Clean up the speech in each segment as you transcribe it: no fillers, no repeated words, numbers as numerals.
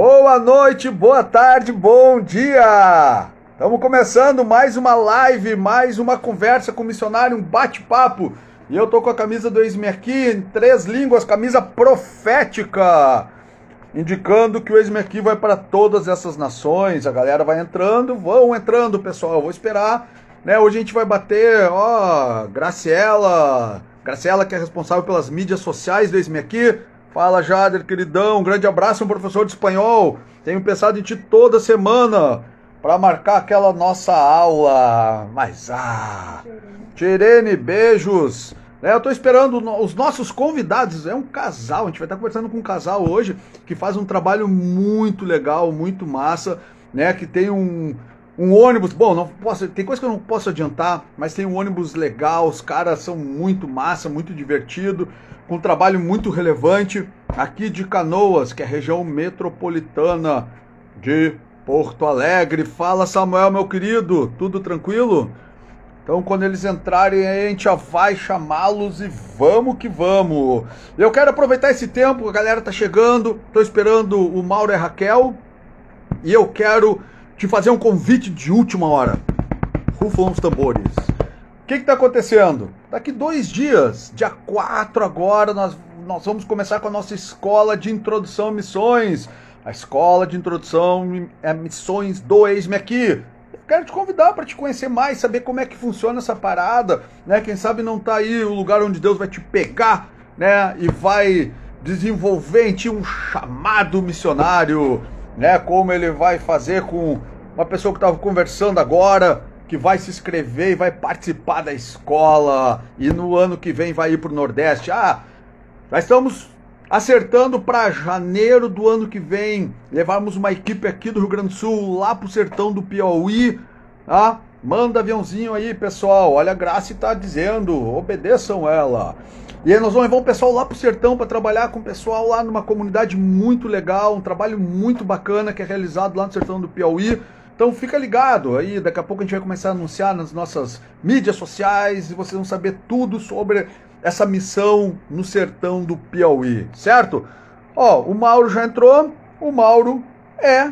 Boa noite, boa tarde, bom dia! Estamos começando mais uma live, mais uma conversa com o missionário, um bate-papo. E eu tô com a camisa do Eis-me Aqui em 3 línguas, camisa profética, indicando que o Eis-me Aqui vai para todas essas nações. A galera vai entrando, vão entrando, pessoal. Eu vou esperar, né? Hoje a gente vai bater, Graciela que é responsável pelas mídias sociais do Eis-me Aqui. Fala, Jader, queridão, um grande abraço, um professor de espanhol. Tenho pensado em ti toda semana para marcar aquela nossa aula. Mas, Tirene, beijos. Eu tô esperando os nossos convidados, é um casal, a gente vai estar conversando com um casal hoje que faz um trabalho muito legal, muito massa, né? Que tem um ônibus, bom, não posso, tem coisa que eu não posso adiantar, mas tem um ônibus legal, os caras são muito massa, muito divertido, com um trabalho muito relevante, aqui de Canoas, que é a região metropolitana de Porto Alegre. Fala, Samuel, meu querido, tudo tranquilo? Então, quando eles entrarem, a gente já vai chamá-los e vamos que vamos. Eu quero aproveitar esse tempo, a galera tá chegando, tô esperando o Mauro e a Raquel, e eu quero te fazer um convite de última hora. Rufam os tambores. O que está acontecendo? Daqui 2 dias, dia 4 agora, nós vamos começar com a nossa escola de introdução a missões. A escola de introdução a missões do Eis-me Aqui. Eu quero te convidar para te conhecer mais, saber como é que funciona essa parada, né? Quem sabe não tá aí o lugar onde Deus vai te pegar, né? E vai desenvolver em ti um chamado missionário, né? Como ele vai fazer com uma pessoa que estava conversando agora, que vai se inscrever e vai participar da escola, e no ano que vem vai ir para o Nordeste. Já estamos acertando para janeiro do ano que vem levarmos uma equipe aqui do Rio Grande do Sul lá para o sertão do Piauí. Manda aviãozinho aí, pessoal. Olha, a Grace está dizendo, obedeçam ela. E aí nós vamos levar o pessoal lá para o sertão para trabalhar com o pessoal lá numa comunidade muito legal, um trabalho muito bacana que é realizado lá no sertão do Piauí. Então fica ligado, aí daqui a pouco a gente vai começar a anunciar nas nossas mídias sociais e vocês vão saber tudo sobre essa missão no sertão do Piauí, certo? O Mauro já entrou, o Mauro é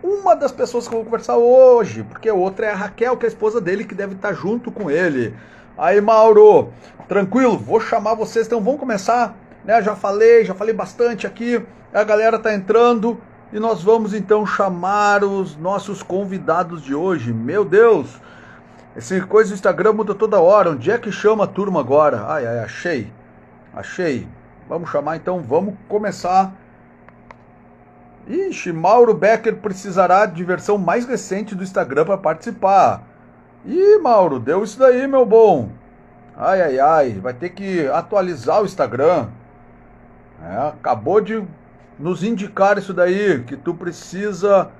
uma das pessoas que eu vou conversar hoje, porque a outra é a Raquel, que é a esposa dele, que deve estar junto com ele. Aí, Mauro, tranquilo, vou chamar vocês, então vamos começar, né? Já falei bastante aqui, a galera tá entrando. E nós vamos então chamar os nossos convidados de hoje. Meu Deus, essa coisa do Instagram muda toda hora. Onde é que chama a turma agora? Achei. Vamos chamar então, vamos começar. Ixi, Mauro Becker precisará de versão mais recente do Instagram para participar. Ih, Mauro, deu isso daí, meu bom. Vai ter que atualizar o Instagram. Acabou de nos indicar isso daí, que tu precisa.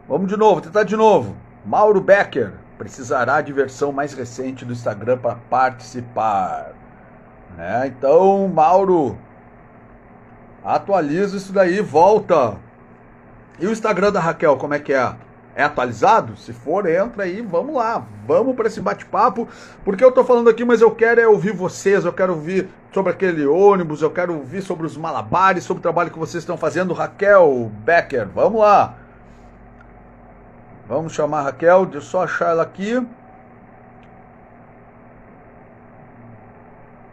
Vamos de novo, tentar de novo. Mauro Becker precisará de versão mais recente do Instagram para participar. Então, Mauro, atualiza isso daí, volta. E o Instagram da Raquel, como é que é? É atualizado? Se for, entra aí, vamos lá, vamos para esse bate-papo, porque eu tô falando aqui, mas eu quero ouvir vocês, eu quero ouvir sobre aquele ônibus, eu quero ouvir sobre os malabares, sobre o trabalho que vocês estão fazendo. Raquel Becker, vamos lá. Vamos chamar a Raquel, deixa eu só achar ela aqui.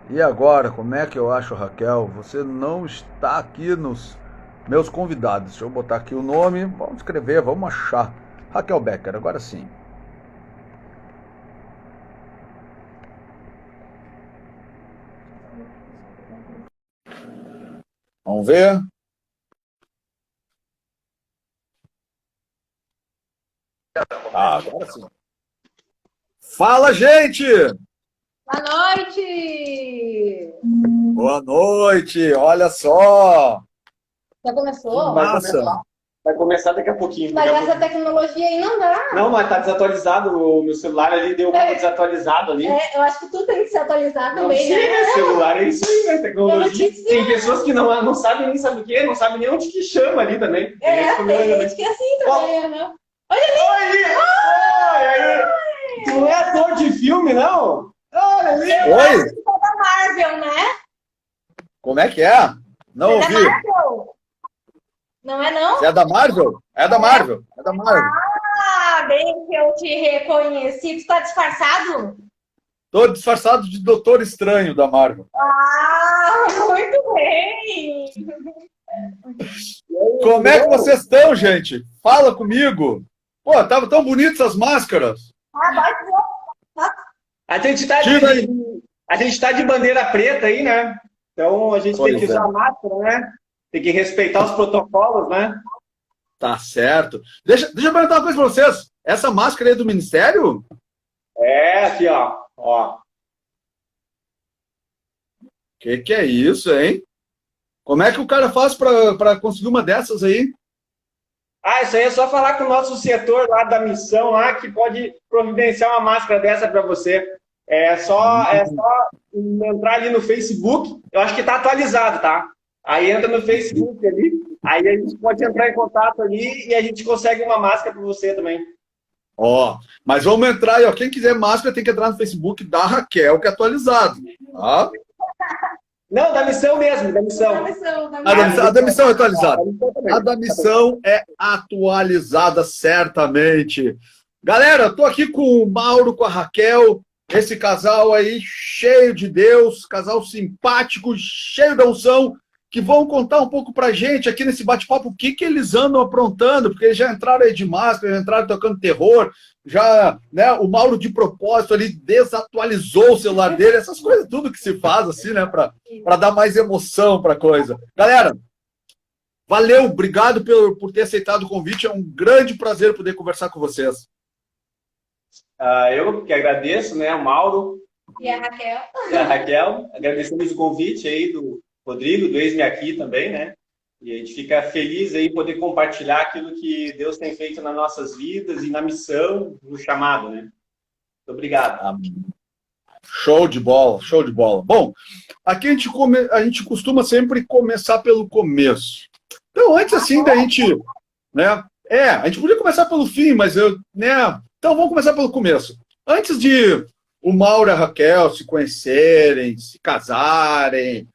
E agora, como é que eu acho a Raquel? Você não está aqui nos meus convidados. Deixa eu botar aqui o nome, vamos escrever, vamos achar. Raquel Becker, agora sim. Vamos ver. Agora sim. Fala, gente! Boa noite! Boa noite, olha só! Já começou? Massa! Vai começar daqui a pouquinho. Mas essa tecnologia aí não dá. Não, mas tá desatualizado. O meu celular ali deu desatualizado ali. Eu acho que tu tem que se atualizar também, sim, né? Celular é isso aí, né? Tecnologia. Tem pessoas que não sabem nem sabe o que, não sabem nem onde que chama ali também. Tem gente que é assim também, né? Olha ali! Tu não é ator de filme, não? Olha ali! Oi! Da Marvel, né? Como é que é? Não ouvi. Da Marvel. Não é não? Você é da Marvel? É da Marvel. É da Marvel. Ah, bem que eu te reconheci. Tu tá disfarçado? Tô disfarçado de Doutor Estranho da Marvel. Ah, muito bem! Como é que vocês estão, gente? Fala comigo. Pô, tava tão bonitas as máscaras. Ah, pode ser. A gente tá Tira aí. a gente tá de bandeira preta aí, né? Então a gente tem que Pois é. usar máscara, né? Tem que respeitar os protocolos, né? Tá certo. Deixa eu perguntar uma coisa pra vocês. Essa máscara aí é do Ministério? É, aqui, ó. Ó. Que é isso, hein? Como é que o cara faz pra conseguir uma dessas aí? Ah, isso aí é só falar com o nosso setor lá da missão lá que pode providenciar uma máscara dessa para você. É só entrar ali no Facebook. Eu acho que tá atualizado, tá? Aí entra no Facebook ali, aí a gente pode entrar em contato ali e a gente consegue uma máscara para você também. Ó, mas vamos entrar aí, ó. Quem quiser máscara tem que entrar no Facebook da Raquel, que é atualizado. Tá? Não, da missão mesmo, da missão. A da missão é atualizada. Da missão também. A da missão é atualizada, certamente. Galera, eu tô aqui com o Mauro, com a Raquel, esse casal aí cheio de Deus, casal simpático, cheio da unção, que vão contar um pouco pra gente aqui nesse bate-papo o que eles andam aprontando, porque eles já entraram aí de máscara, já entraram tocando terror, já, né, o Mauro de propósito ali desatualizou o celular dele, essas coisas tudo que se faz assim, né, pra dar mais emoção pra coisa. Galera, valeu, obrigado por ter aceitado o convite, é um grande prazer poder conversar com vocês. Eu que agradeço, né, o Mauro E a Raquel? e a Raquel. Agradecemos o convite aí do Rodrigo, do Eis-me Aqui também, né? E a gente fica feliz aí poder compartilhar aquilo que Deus tem feito nas nossas vidas e na missão, no chamado, né? Muito obrigado. Show de bola, show de bola. Bom, aqui a gente costuma sempre começar pelo começo. Então, antes assim da gente, né? A gente podia começar pelo fim, mas então vamos começar pelo começo. Antes de o Mauro e a Raquel se conhecerem, se casarem,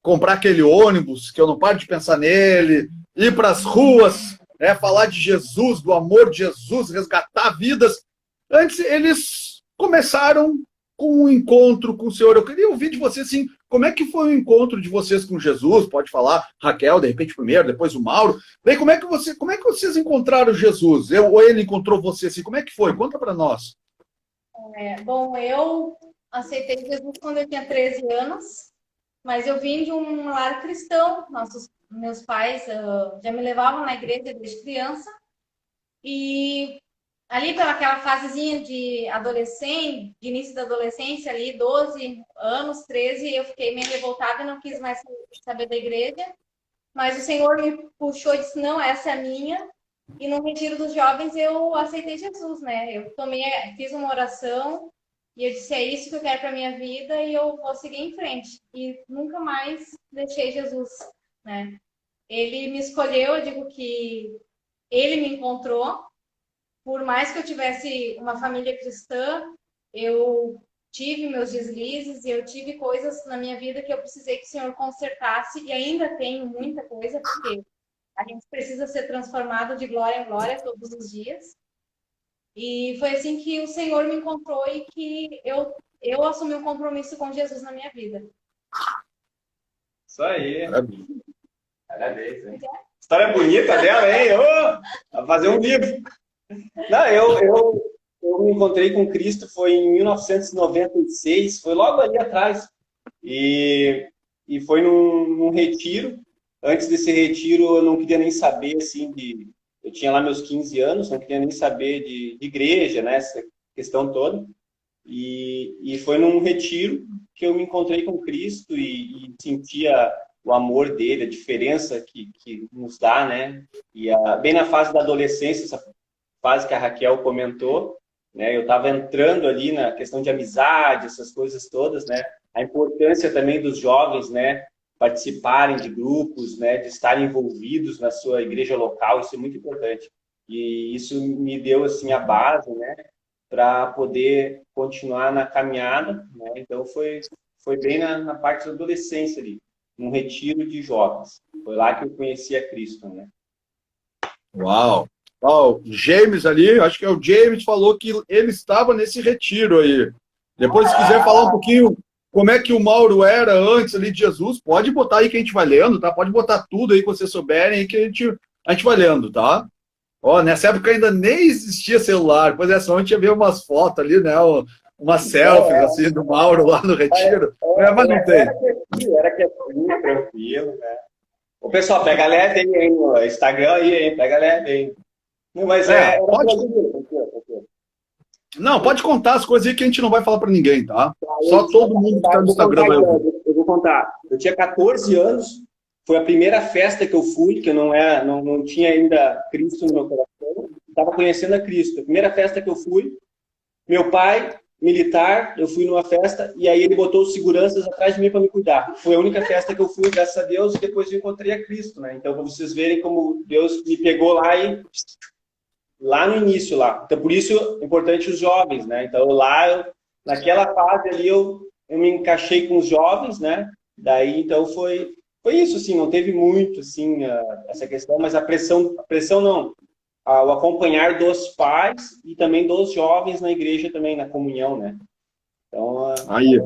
comprar aquele ônibus, que eu não paro de pensar nele, ir para as ruas, falar de Jesus, do amor de Jesus, resgatar vidas. Antes, eles começaram com um encontro com o Senhor. Eu queria ouvir de vocês, assim, como é que foi o encontro de vocês com Jesus? Pode falar, Raquel, de repente primeiro, depois o Mauro. Bem, como é que vocês encontraram Jesus? Ou ele encontrou você, assim? Como é que foi? Conta para nós. Bom, eu aceitei Jesus quando eu tinha 13 anos, mas eu vim de um lar cristão. Meus pais já me levavam na igreja desde criança. E ali pelaquela fasezinha de adolescente, de início da adolescência, ali 12 anos, 13, eu fiquei meio revoltada e não quis mais saber da igreja. Mas o Senhor me puxou e disse, não, essa é a minha. E no retiro dos jovens eu aceitei Jesus, né? Eu fiz uma oração e eu disse, é isso que eu quero para minha vida e eu vou seguir em frente. E nunca mais deixei Jesus, né? Ele me escolheu, eu digo que ele me encontrou. Por mais que eu tivesse uma família cristã, eu tive meus deslizes e eu tive coisas na minha vida que eu precisei que o Senhor consertasse e ainda tenho muita coisa, porque a gente precisa ser transformado de glória em glória todos os dias. E foi assim que o Senhor me encontrou e que eu assumi um compromisso com Jesus na minha vida. Isso aí. Parabéns. Parabéns, hein? História bonita dela, hein? Vai fazer um livro. Não, eu me encontrei com Cristo foi em 1996, foi logo ali atrás. E foi num retiro. Antes desse retiro, eu não queria nem saber, assim, eu tinha lá meus 15 anos, não queria nem saber de igreja, né, essa questão toda. E foi num retiro que eu me encontrei com Cristo e sentia o amor dele, a diferença que nos dá, né? E bem na fase da adolescência, essa fase que a Raquel comentou, né? Eu estava entrando ali na questão de amizade, essas coisas todas, né? A importância também dos jovens, né? Participarem de grupos, né? De estarem envolvidos na sua igreja local, isso é muito importante. E isso me deu, assim, a base, né? Para poder continuar na caminhada, né? Então foi bem na parte da adolescência ali. num retiro de jovens. Foi lá que eu conheci a Cristo, né? Uau! Ó, o James ali, acho que é o James, falou que ele estava nesse retiro aí. Depois, se quiser falar um pouquinho como é que o Mauro era antes ali de Jesus, pode botar aí que a gente vai lendo, tá? Pode botar tudo aí que vocês souberem aí que a gente vai lendo, tá? Ó, nessa época ainda nem existia celular, pois é, só a gente ia ver umas fotos ali, né? Umas selfies assim do Mauro lá no retiro. Mas não tem. Era quietinho, tranquilo, né? O pessoal, pega leve aí no Instagram aí, hein? Pega leve aí. Não, mas pode... Não, pode contar as coisas aí que a gente não vai falar pra ninguém, tá? Só todo mundo que tá no Instagram vai ouvir. Eu vou contar. Eu tinha 14 anos, foi a primeira festa que eu fui, que eu não tinha ainda Cristo no meu coração. Estava conhecendo a Cristo. A primeira festa que eu fui, meu pai, militar, eu fui numa festa, e aí ele botou os seguranças atrás de mim para me cuidar. Foi a única festa que eu fui, graças a Deus, e depois eu encontrei a Cristo, né? Então, para vocês verem como Deus me pegou lá no início lá. Então, por isso, é importante os jovens, né? Então, naquela fase ali, eu me encaixei com os jovens, né? Daí, então, foi isso, assim, não teve muito, assim, essa questão, mas a pressão não, o acompanhar dos pais e também dos jovens na igreja também, na comunhão, né? Então, aí,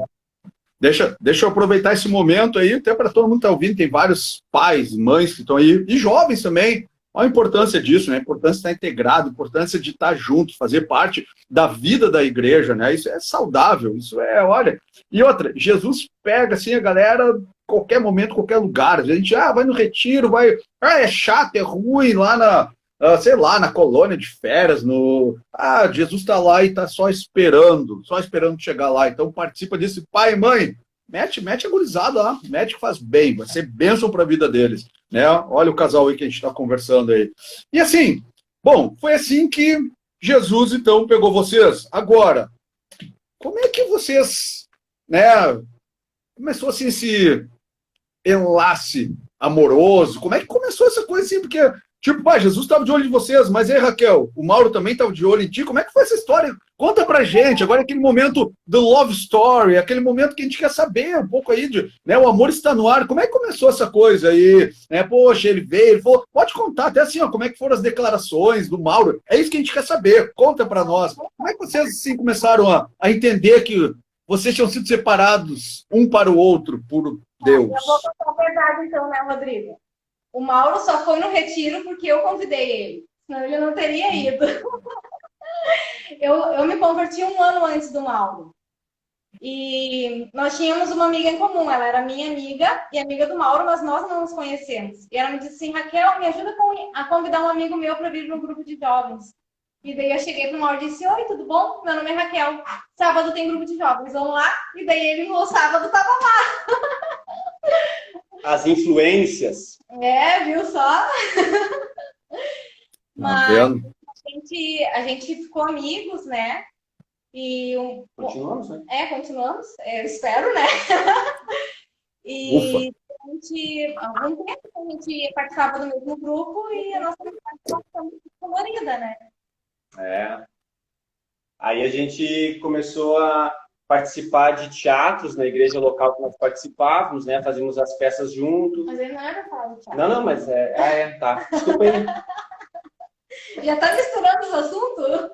deixa eu aproveitar esse momento aí, até para todo mundo que está ouvindo, tem vários pais, mães que estão aí, e jovens também. Olha a importância disso, né? A importância de estar integrado, a importância de estar junto, fazer parte da vida da igreja, né? Isso é saudável, isso é, olha. E outra, Jesus pega assim a galera qualquer momento, qualquer lugar. A gente vai no retiro, é chato, é ruim lá sei lá, na colônia de férias, Jesus está lá e está só esperando chegar lá. Então participa disso, pai e mãe. Mete a gurizada lá, mete que faz bem, vai ser bênção para a vida deles, né? Olha o casal aí que a gente está conversando aí. E assim, bom, foi assim que Jesus, então, pegou vocês. Agora, como é que vocês, né, começou assim esse enlace amoroso? Como é que começou essa coisa assim? Porque, tipo, Jesus estava de olho em vocês, mas aí, Raquel, o Mauro também estava de olho em ti. Como é que foi essa história? Conta pra gente. Agora é aquele momento do love story, aquele momento que a gente quer saber um pouco aí né, o amor está no ar. Como é que começou essa coisa aí? Né, poxa, ele veio, ele falou, pode contar até assim, ó, como é que foram as declarações do Mauro. É isso que a gente quer saber. Conta pra nós. Como é que vocês assim começaram a entender que vocês tinham sido separados um para o outro por Deus? Eu vou contar a verdade então, né, Rodrigo? O Mauro só foi no retiro porque eu convidei ele, senão ele não teria ido. Eu me converti 1 ano antes do Mauro. E nós tínhamos uma amiga em comum, ela era minha amiga e amiga do Mauro, mas nós não nos conhecemos. E ela me disse assim, Raquel, me ajuda a convidar um amigo meu para vir no grupo de jovens. E daí eu cheguei pro Mauro e disse, oi, tudo bom? Meu nome é Raquel. Sábado tem grupo de jovens, vamos lá? E daí ele no sábado tava lá. As influências. Viu só? Mas a gente ficou amigos, né? E continuamos, né? Continuamos, eu espero, né? E algum tempo a gente participava do mesmo grupo e a nossa amizade foi muito colorida, né? Aí a gente começou a participar de teatros na igreja local que nós participávamos, né? Fazíamos as peças juntos. Mas ele não era pra falar de teatro. Não, mas tá. Desculpa aí. Já tá misturando os assuntos?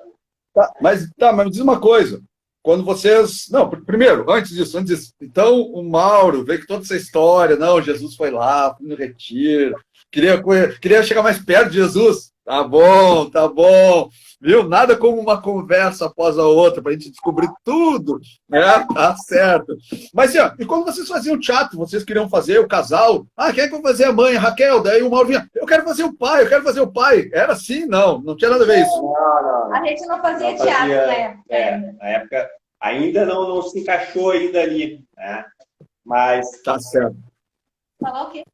Mas me diz uma coisa. Quando vocês... Não, primeiro, antes disso. Então, o Mauro veio com toda essa história. Não, Jesus foi lá, foi no retiro. Queria chegar mais perto de Jesus. Tá bom. Viu? Nada como uma conversa após a outra, para a gente descobrir tudo, né? Tá certo. Mas, e quando vocês faziam teatro, vocês queriam fazer o casal? Quem é que vai fazer a mãe, a Raquel? Daí o Mauro vinha, eu quero fazer o pai. Era assim? Não tinha nada a ver isso. Não. A gente não fazia teatro na época. Na época ainda não se encaixou ainda ali, né? Mas... Tá certo. Falar o quê?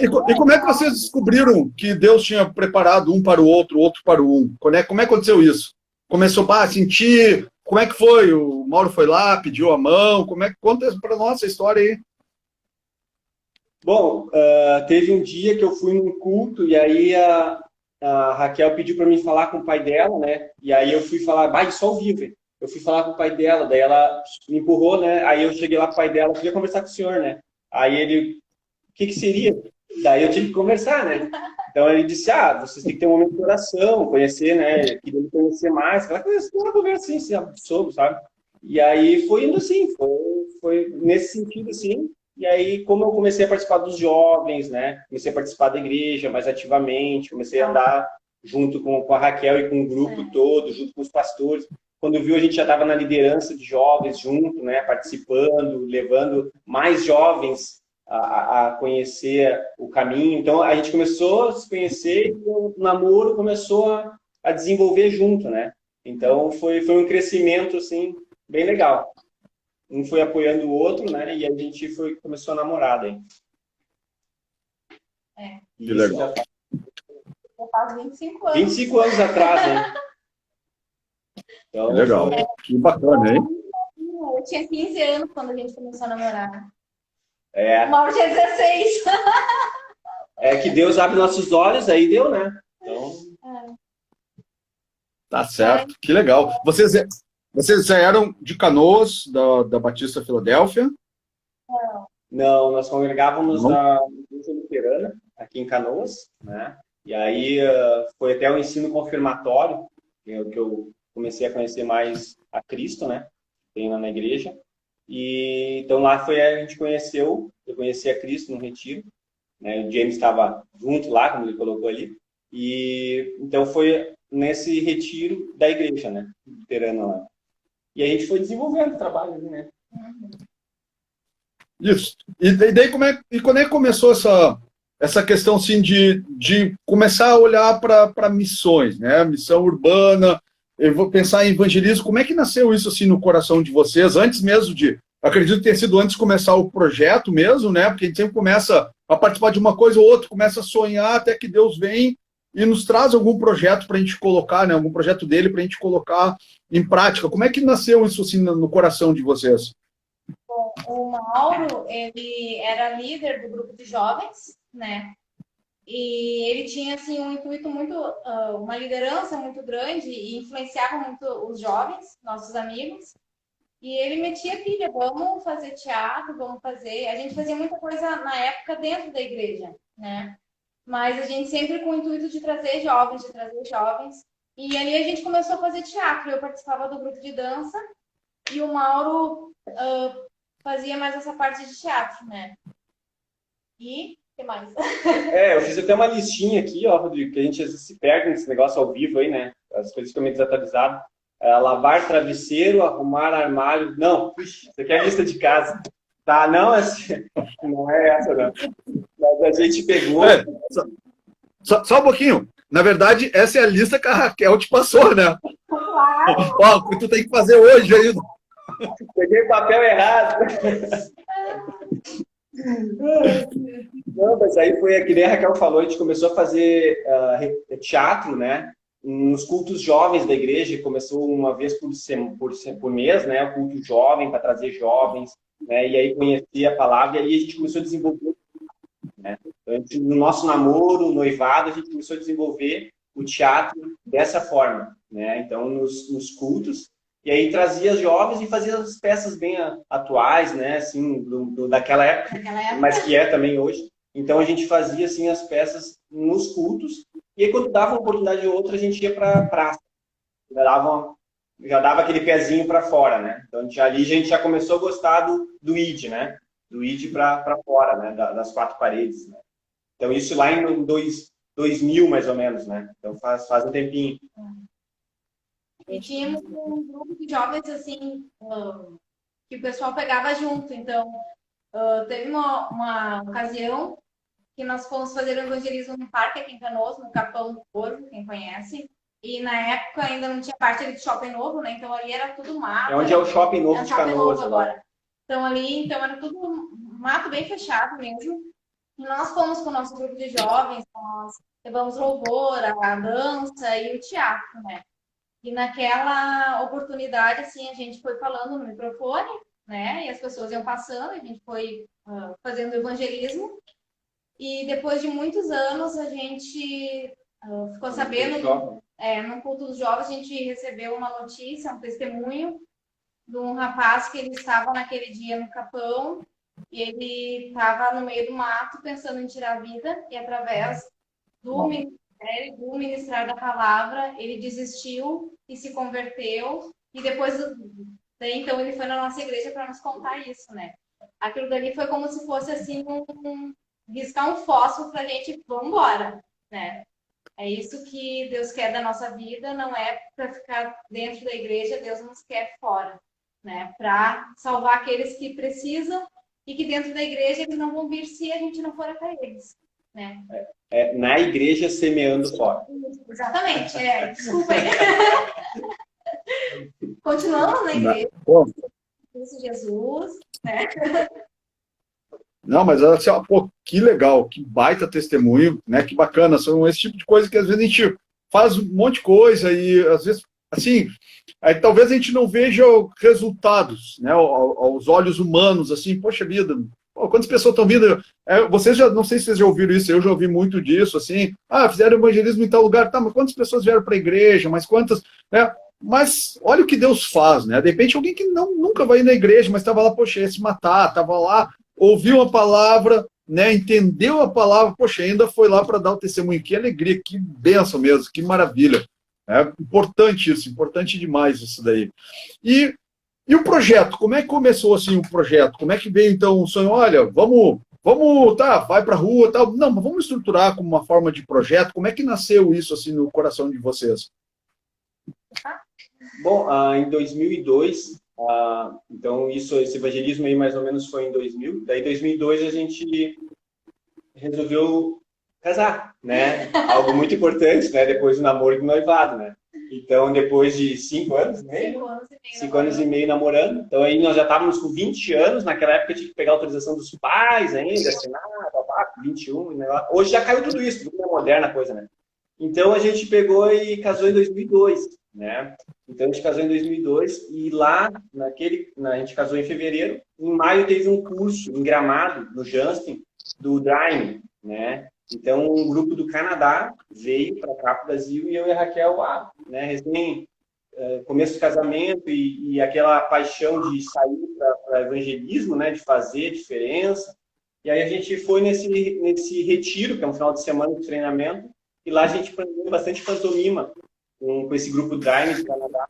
E como é que vocês descobriram que Deus tinha preparado um para o outro para o um? Como é que aconteceu isso? Começou a sentir? Como é que foi? O Mauro foi lá, pediu a mão? Conta para nós essa história aí. Bom, teve um dia que eu fui num culto e aí a Raquel pediu para mim falar com o pai dela, né? E aí eu fui falar, isso ao vivo. Eu fui falar com o pai dela, daí ela me empurrou, né? Aí eu cheguei lá com o pai dela, queria conversar com o senhor, né? Aí ele, o que seria? Daí eu tive que conversar, né? Então ele disse, vocês têm que ter um momento de oração, conhecer, né? Queria me conhecer mais, aquela coisa, uma conversa assim, sobre, sabe? E aí foi indo assim, foi nesse sentido assim. E aí, como eu comecei a participar dos jovens, né? Comecei a participar da igreja mais ativamente, comecei a andar junto com a Raquel e com o grupo todo, junto com os pastores. Quando viu, a gente já estava na liderança de jovens junto, né? Participando, levando mais jovens a conhecer o caminho. Então, a gente começou a se conhecer e o namoro começou a desenvolver junto, né? Então, foi um crescimento, assim, bem legal. Um foi apoiando o outro, né? E a gente começou a namorar daí. Que legal. Já faz 25 anos. 25 anos atrás, né? Então, Que legal. Que bacana, hein? Eu tinha 15 anos quando a gente começou a namorar. É. O Mauro tinha 16. É que Deus abre nossos olhos, aí deu, né? Então... Tá certo. Que legal. Vocês já eram de Canoas, da Batista Filadélfia? Não, nós congregávamos na Igreja Luterana, aqui em Canoas, né? E aí foi até o ensino confirmatório que eu comecei a conhecer mais a Cristo, né? Tem lá na igreja. E então lá a gente conheceu, eu conheci a Cristo no retiro, né? O James estava junto lá, como ele colocou ali. E então foi nesse retiro da igreja, né? Luterana lá. E a gente foi desenvolvendo o trabalho ali, né? Isso. E daí quando é que começou essa questão assim, de começar a olhar para missões, né? Missão urbana, eu vou pensar em evangelismo. Como é que nasceu isso assim no coração de vocês? Antes mesmo acredito ter sido antes de começar o projeto mesmo, né? Porque a gente sempre começa a participar de uma coisa ou outra, começa a sonhar até que Deus vem e nos traz algum projeto para a gente colocar, né? Algum projeto dele para a gente colocar em prática. Como é que nasceu isso assim no coração de vocês? O Mauro, ele era líder do grupo de jovens, né? E ele tinha, assim, um intuito muito, uma liderança muito grande e influenciava muito os jovens, nossos amigos. E ele metia pilha, vamos fazer teatro, vamos fazer... A gente fazia muita coisa na época dentro da igreja, né? Mas a gente sempre com o intuito de trazer jovens, E ali a gente começou a fazer teatro. Eu participava do grupo de dança e o Mauro fazia mais essa parte de teatro, né? E o que mais? Eu fiz até uma listinha aqui, ó, Rodrigo, que a gente às vezes se perde nesse negócio ao vivo aí, né? As coisas ficam meio desatualizadas. Lavar travesseiro, arrumar armário. Não, puxa, isso aqui é a lista de casa. Tá, não, não é essa, não. Mas a gente pegou... Só um pouquinho. Na verdade, essa é a lista que a Raquel te passou, né? Claro. Ó, o que tu tem que fazer hoje aí. Peguei o papel errado. Não, mas aí foi que nem a Raquel falou, a gente começou a fazer teatro, né? Nos cultos jovens da igreja, começou uma vez por mês, né? O culto jovem, para trazer jovens, né? E aí conhecer a palavra, e aí a gente começou a desenvolver, né? No nosso namoro, noivado, a gente começou a desenvolver o teatro dessa forma, né? Então, nos cultos, e aí trazia jovens e fazia as peças bem atuais, né? Assim, daquela época, mas que é também hoje. Então, a gente fazia, assim, as peças nos cultos, e aí, quando dava uma oportunidade ou outra, a gente ia para a praça. Já dava aquele pezinho para fora, né? Então, ali a gente já começou a gostar do ID, né? Do ID para fora, né? Das quatro paredes, né? Então, isso lá em 2000, mais ou menos, né? Então, faz um tempinho. E tínhamos um grupo de jovens, assim, que o pessoal pegava junto. Então, teve uma ocasião que nós fomos fazer um evangelismo no parque aqui em Canoas, no Capão do Corvo, quem conhece. E na época ainda não tinha parte ali de shopping novo, né? Então ali era tudo mato. É onde é o shopping novo de Canoas agora. Então ali era tudo mato bem fechado mesmo. E nós fomos com o nosso grupo de jovens, nós levamos louvor, a dança e o teatro, né? E naquela oportunidade, assim, a gente foi falando no microfone, né? E as pessoas iam passando, a gente foi fazendo evangelismo. E depois de muitos anos, a gente ficou sabendo, no culto dos jovens, a gente recebeu uma notícia, um testemunho de um rapaz que ele estava naquele dia no Capão e ele estava no meio do mato pensando em tirar a vida, e através do ministério, do ministrar da palavra, ele desistiu e se converteu, e depois, daí, então, ele foi na nossa igreja para nos contar isso, né? Aquilo dali foi como se fosse, assim, riscar um fósforo para a gente, vamos embora, né? É isso que Deus quer da nossa vida, não é para ficar dentro da igreja, Deus nos quer fora, né? Para salvar aqueles que precisam e que dentro da igreja eles não vão vir se a gente não for até eles, né? Na igreja semeando fora. Exatamente, desculpa aí. Continuamos na igreja, Cristo Jesus, né? Não, mas assim, ó, pô, que legal, que baita testemunho, né? Que bacana. São esse tipo de coisa que às vezes a gente faz um monte de coisa e às vezes, assim, aí, talvez a gente não veja resultados, né? Aos olhos humanos, assim, poxa vida, pô, quantas pessoas estão vindo? Vocês já, não sei se vocês já ouviram isso, eu já ouvi muito disso, assim, fizeram evangelismo em tal lugar, tá, mas quantas pessoas vieram para a igreja, mas quantas, né? Mas olha o que Deus faz, né? De repente alguém que nunca vai ir na igreja, mas estava lá, poxa, ia se matar, estava lá, ouviu a palavra, né, entendeu a palavra, poxa, ainda foi lá para dar o testemunho. Que alegria, que bênção mesmo, que maravilha. É importante isso, importante demais isso daí. E o projeto, como é que começou assim o projeto? Como é que veio então o sonho? Olha, vamos, tá, vai para a rua, tal. Não, mas vamos estruturar como uma forma de projeto. Como é que nasceu isso assim no coração de vocês? Bom, em 2002, então esse evangelismo aí mais ou menos foi em 2000. Daí, em 2002, a gente resolveu casar, né? Algo muito importante, né? Depois do namoro e do noivado, né? Então, depois de 5 anos, né? 5 anos e meio namorando. Então, aí nós já estávamos com 20 anos. Naquela época, tinha que pegar a autorização dos pais ainda, assinar, 21. Negócio. Hoje já caiu tudo isso, tudo é moderna coisa, né? Então, a gente pegou e casou em 2002, né? Então, a gente casou em 2002 e lá, a gente casou em fevereiro. Em maio, teve um curso em Gramado, no Justin, do Drime, né? Então, um grupo do Canadá veio para cá, para o Brasil, e eu e a Raquel lá, né? Recém, começo do casamento e aquela paixão de sair para evangelismo, né? De fazer diferença. E aí a gente foi nesse retiro, que é um final de semana de treinamento, e lá a gente aprendeu bastante pantomima com esse grupo Drime do Canadá.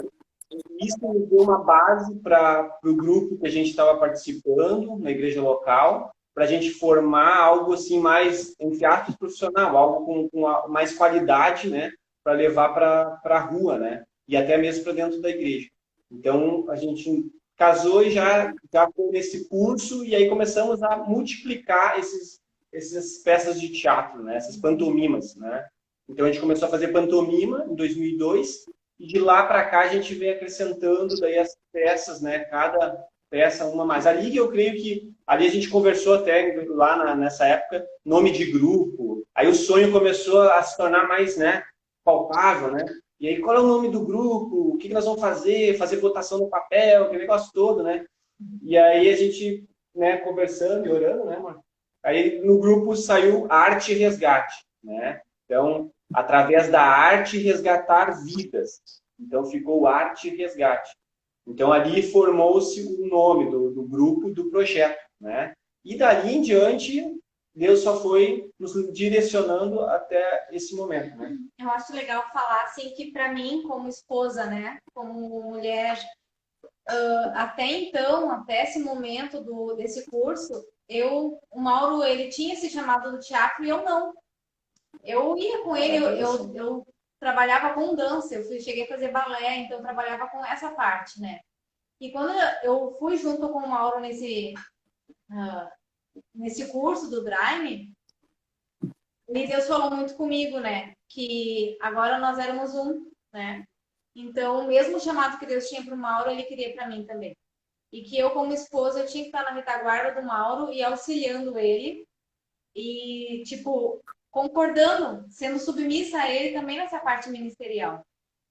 Isso nos deu uma base para o grupo que a gente estava participando na igreja local, para a gente formar algo assim mais, entre aspas, profissional, algo com mais qualidade, né, para levar para a rua, né, e até mesmo para dentro da igreja. Então, a gente casou e já foi nesse curso, e aí começamos a multiplicar essas peças de teatro, né, essas pantomimas, né. Então, a gente começou a fazer pantomima em 2002, e de lá para cá a gente vem acrescentando daí as peças, né, cada peça uma mais. Ali eu creio que ali a gente conversou até lá nessa época, nome de grupo. Aí o sonho começou a se tornar mais, né, palpável, né? E aí qual é o nome do grupo? O que nós vamos fazer? Fazer votação no papel, aquele negócio todo, né? E aí a gente, né, conversando e orando, né, mano? Aí no grupo saiu Arte e Resgate, né? Então, através da arte, resgatar vidas. Então ficou Arte e Resgate. Então, ali formou-se o nome do grupo, do projeto, né? E dali em diante, Deus só foi nos direcionando até esse momento, né? Eu acho legal falar, assim, que para mim, como esposa, né? Como mulher, até então, até esse momento desse curso, o Mauro, ele tinha esse chamado do teatro e eu não. Eu ia com ele, eu trabalhava com dança, cheguei a fazer balé, então eu trabalhava com essa parte, né? E quando eu fui junto com o Mauro nesse curso do Drime, Deus falou muito comigo, né? Que agora nós éramos um, né? Então, o mesmo chamado que Deus tinha para o Mauro, ele queria para mim também. E que eu, como esposa, eu tinha que estar na retaguarda do Mauro e auxiliando ele. E, tipo, concordando, sendo submissa a ele também nessa parte ministerial.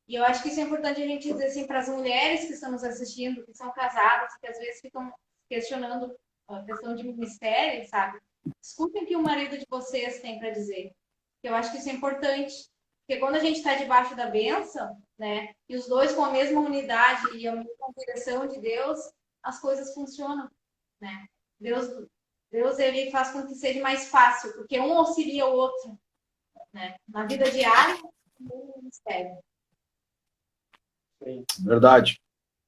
E eu acho que isso é importante a gente dizer assim para as mulheres que estão nos assistindo, que são casadas, que às vezes ficam questionando a questão de ministério, sabe? Escutem o que o marido de vocês tem para dizer. Eu acho que isso é importante. Porque quando a gente está debaixo da bênção, né, e os dois com a mesma unidade e a mesma direção de Deus, as coisas funcionam, né? Deus Deus, ele faz com que seja mais fácil, porque um auxilia o outro, né? Na vida diária e no ministério. Verdade.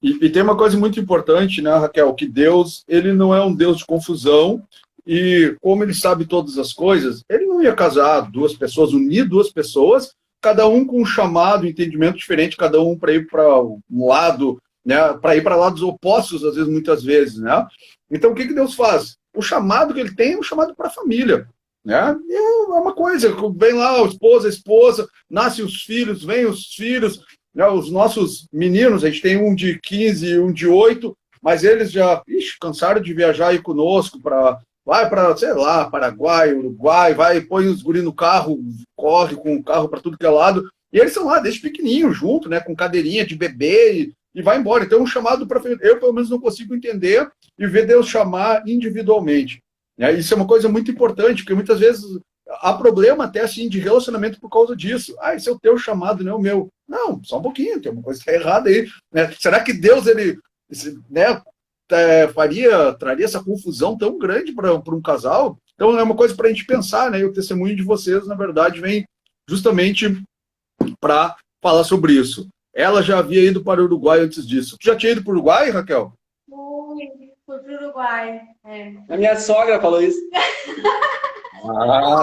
E tem uma coisa muito importante, né, Raquel, que Deus, ele não é um Deus de confusão, e como ele sabe todas as coisas, ele não ia casar duas pessoas, unir duas pessoas, cada um com um chamado, um entendimento diferente, cada um para ir para um lado, né, para ir para lados opostos, às vezes, muitas vezes, né? Então, o que Deus faz? O chamado que ele tem é um chamado para a família, né? E é uma coisa, vem lá a esposa, nascem os filhos, vêm os filhos, né, os nossos meninos, a gente tem um de 15 e um de 8, mas eles já cansaram de viajar aí conosco vai para, sei lá, Paraguai, Uruguai, vai, põe os guri no carro, corre com o carro para tudo que é lado, e eles são lá desde pequenininho, junto, né, com cadeirinha de bebê e vai embora. Então, um chamado para eu, pelo menos, não consigo entender e ver Deus chamar individualmente. Né? Isso é uma coisa muito importante, porque muitas vezes há problema até assim de relacionamento por causa disso. Esse é o teu chamado, não é o meu. Não, só um pouquinho, tem uma coisa que está errada aí. Né? Será que Deus, ele, né, traria essa confusão tão grande para um casal? Então é uma coisa para a gente pensar, né? E o testemunho de vocês, na verdade, vem justamente para falar sobre isso. Ela já havia ido para o Uruguai antes disso. Tu já tinha ido para o Uruguai, Raquel? Fui para o Uruguai. A minha sogra falou isso.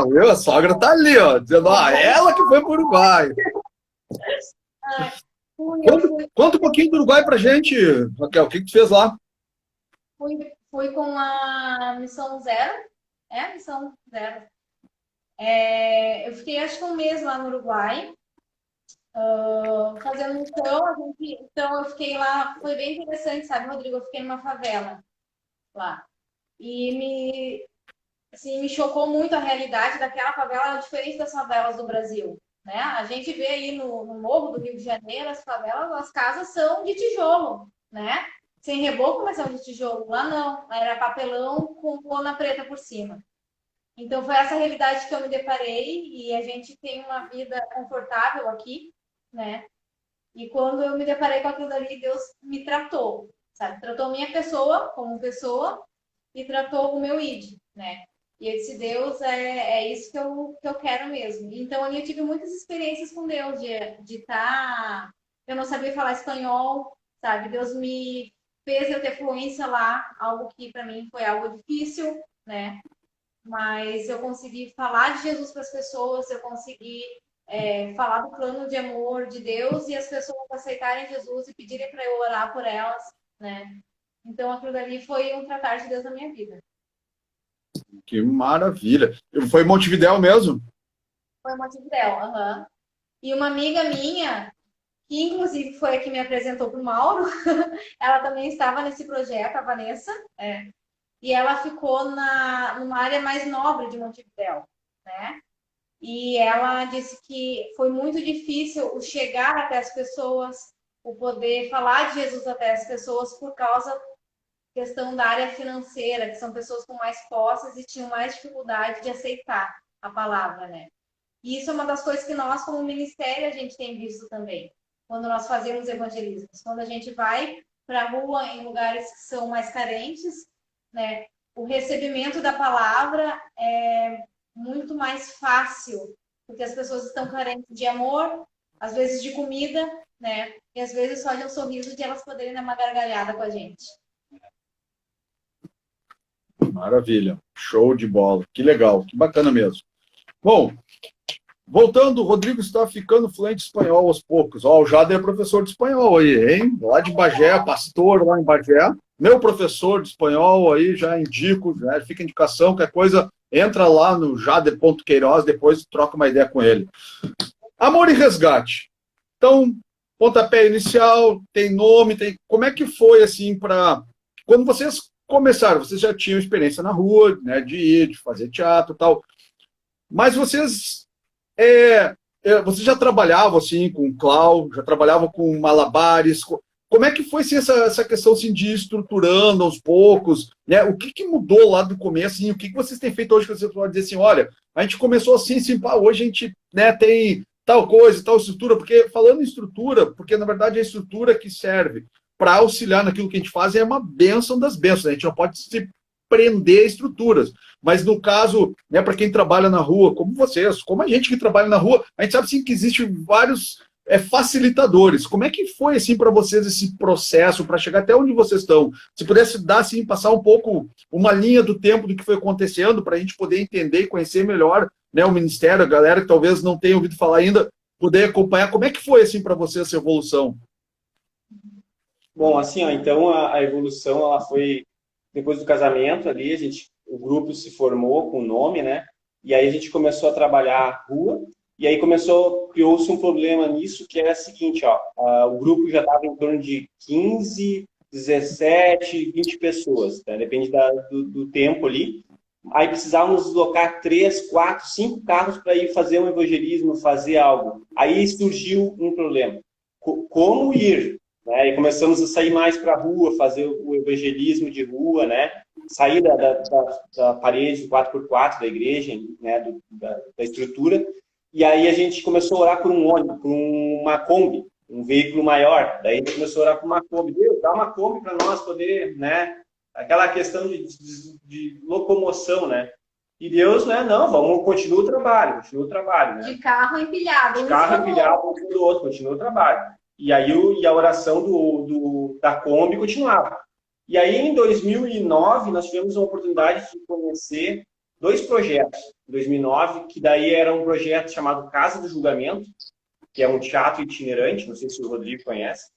Viu? A sogra tá ali, ó, dizendo, ela que foi para o Uruguai. Conta um pouquinho do Uruguai pra gente, Raquel. O que tu fez lá? Fui com a Missão Zero. Missão Zero. Eu fiquei, acho que um mês lá no Uruguai. Fazendo então eu fiquei lá, foi bem interessante, sabe, Rodrigo? Eu fiquei numa favela lá. E me chocou muito a realidade daquela favela, diferente das favelas do Brasil, né? A gente vê aí no morro do Rio de Janeiro, as favelas, as casas são de tijolo, né? Sem reboco, mas são de tijolo. Lá não, lá era papelão com lona preta por cima. Então foi essa realidade que eu me deparei, e a gente tem uma vida confortável aqui, né? E quando eu me deparei com aquilo ali, Deus me tratou, sabe? Tratou minha pessoa como pessoa e tratou o meu id, né? E eu disse, Deus, é isso que eu quero mesmo. Então, ali eu tive muitas experiências com Deus, de estar... Eu não sabia falar espanhol, sabe? Deus me fez eu ter fluência lá, algo que para mim foi algo difícil, né? Mas eu consegui falar de Jesus para as pessoas, eu consegui falar do plano de amor de Deus e as pessoas aceitarem Jesus e pedirem para eu orar por elas, né? Então, aquilo dali foi um tratar de Deus na minha vida. Que maravilha! Foi em Montevidéu mesmo? Foi em Montevidéu, aham. E uma amiga minha, que inclusive foi a que me apresentou para o Mauro, ela também estava nesse projeto, a Vanessa, e ela ficou numa área mais nobre de Montevidéu, né? E ela disse que foi muito difícil o chegar até as pessoas, o poder falar de Jesus até as pessoas por causa da questão da área financeira, que são pessoas com mais posses e tinham mais dificuldade de aceitar a palavra, né? E isso é uma das coisas que nós, como ministério, a gente tem visto também, quando nós fazemos evangelismos. Quando a gente vai para a rua, em lugares que são mais carentes, né? O recebimento da palavra é muito mais fácil, porque as pessoas estão carentes de amor, às vezes de comida, né? E às vezes só de um sorriso de elas poderem dar uma gargalhada com a gente. Maravilha, show de bola, que legal, que bacana mesmo. Bom, voltando, o Rodrigo está ficando fluente em espanhol aos poucos. O Jader é professor de espanhol aí, hein? Lá de Bagé, pastor lá em Bagé. Meu professor de espanhol aí, já indico, já fica indicação, qualquer coisa, entra lá no jader.queiroz, depois troca uma ideia com ele. Amor e resgate. Então, pontapé inicial, tem nome, tem... Como é que foi, assim, para... Quando vocês começaram, vocês já tinham experiência na rua, né, de ir, de fazer teatro e tal, mas vocês já trabalhavam, assim, com clown, já trabalhavam com malabares... Como é que foi assim, essa questão assim, de ir estruturando aos poucos? Né? O que mudou lá do começo? Assim, o que vocês têm feito hoje que vocês podem dizer assim, olha, a gente começou assim, hoje a gente, né, tem tal coisa, tal estrutura, porque falando em estrutura, porque na verdade a estrutura que serve para auxiliar naquilo que a gente faz é uma bênção das bênçãos. Né? A gente não pode se aprender estruturas. Mas no caso, né, para quem trabalha na rua, como vocês, como a gente que trabalha na rua, a gente sabe sim que existem vários facilitadores. Como é que foi assim para vocês esse processo para chegar até onde vocês estão? Se pudesse dar assim, passar um pouco uma linha do tempo do que foi acontecendo para a gente poder entender e conhecer melhor, né, o Ministério, a galera que talvez não tenha ouvido falar ainda, poder acompanhar. Como é que foi assim para vocês essa evolução? Bom, assim, ó, então a evolução ela foi depois do casamento ali, o grupo se formou com o nome, né? E aí a gente começou a trabalhar a rua, e aí criou-se um problema nisso, que era o seguinte, ó, o grupo já estava em torno de 15, 17, 20 pessoas, né? Depende do tempo ali. Aí precisávamos deslocar 3, 4, 5 carros para ir fazer um evangelismo, fazer algo. Aí surgiu um problema. Como ir? Né? E começamos a sair mais para a rua, fazer o evangelismo de rua, né? Sair da parede do 4x4 da igreja, né? Da estrutura. E aí a gente começou a orar por um ônibus, por uma Kombi, um veículo maior. Daí a gente começou a orar por uma Kombi. Deus, dá uma Kombi para nós poder, né? Aquela questão de locomoção, né? E Deus, né? Não, continua o trabalho, né? De carro empilhado. De carro empilhado, um do outro, continua o trabalho. E aí a oração da Kombi continuava. E aí, em 2009, nós tivemos a oportunidade de conhecer 2 projetos. Em 2009, que daí era um projeto chamado Casa do Julgamento, que é um teatro itinerante, não sei se o Rodrigo conhece,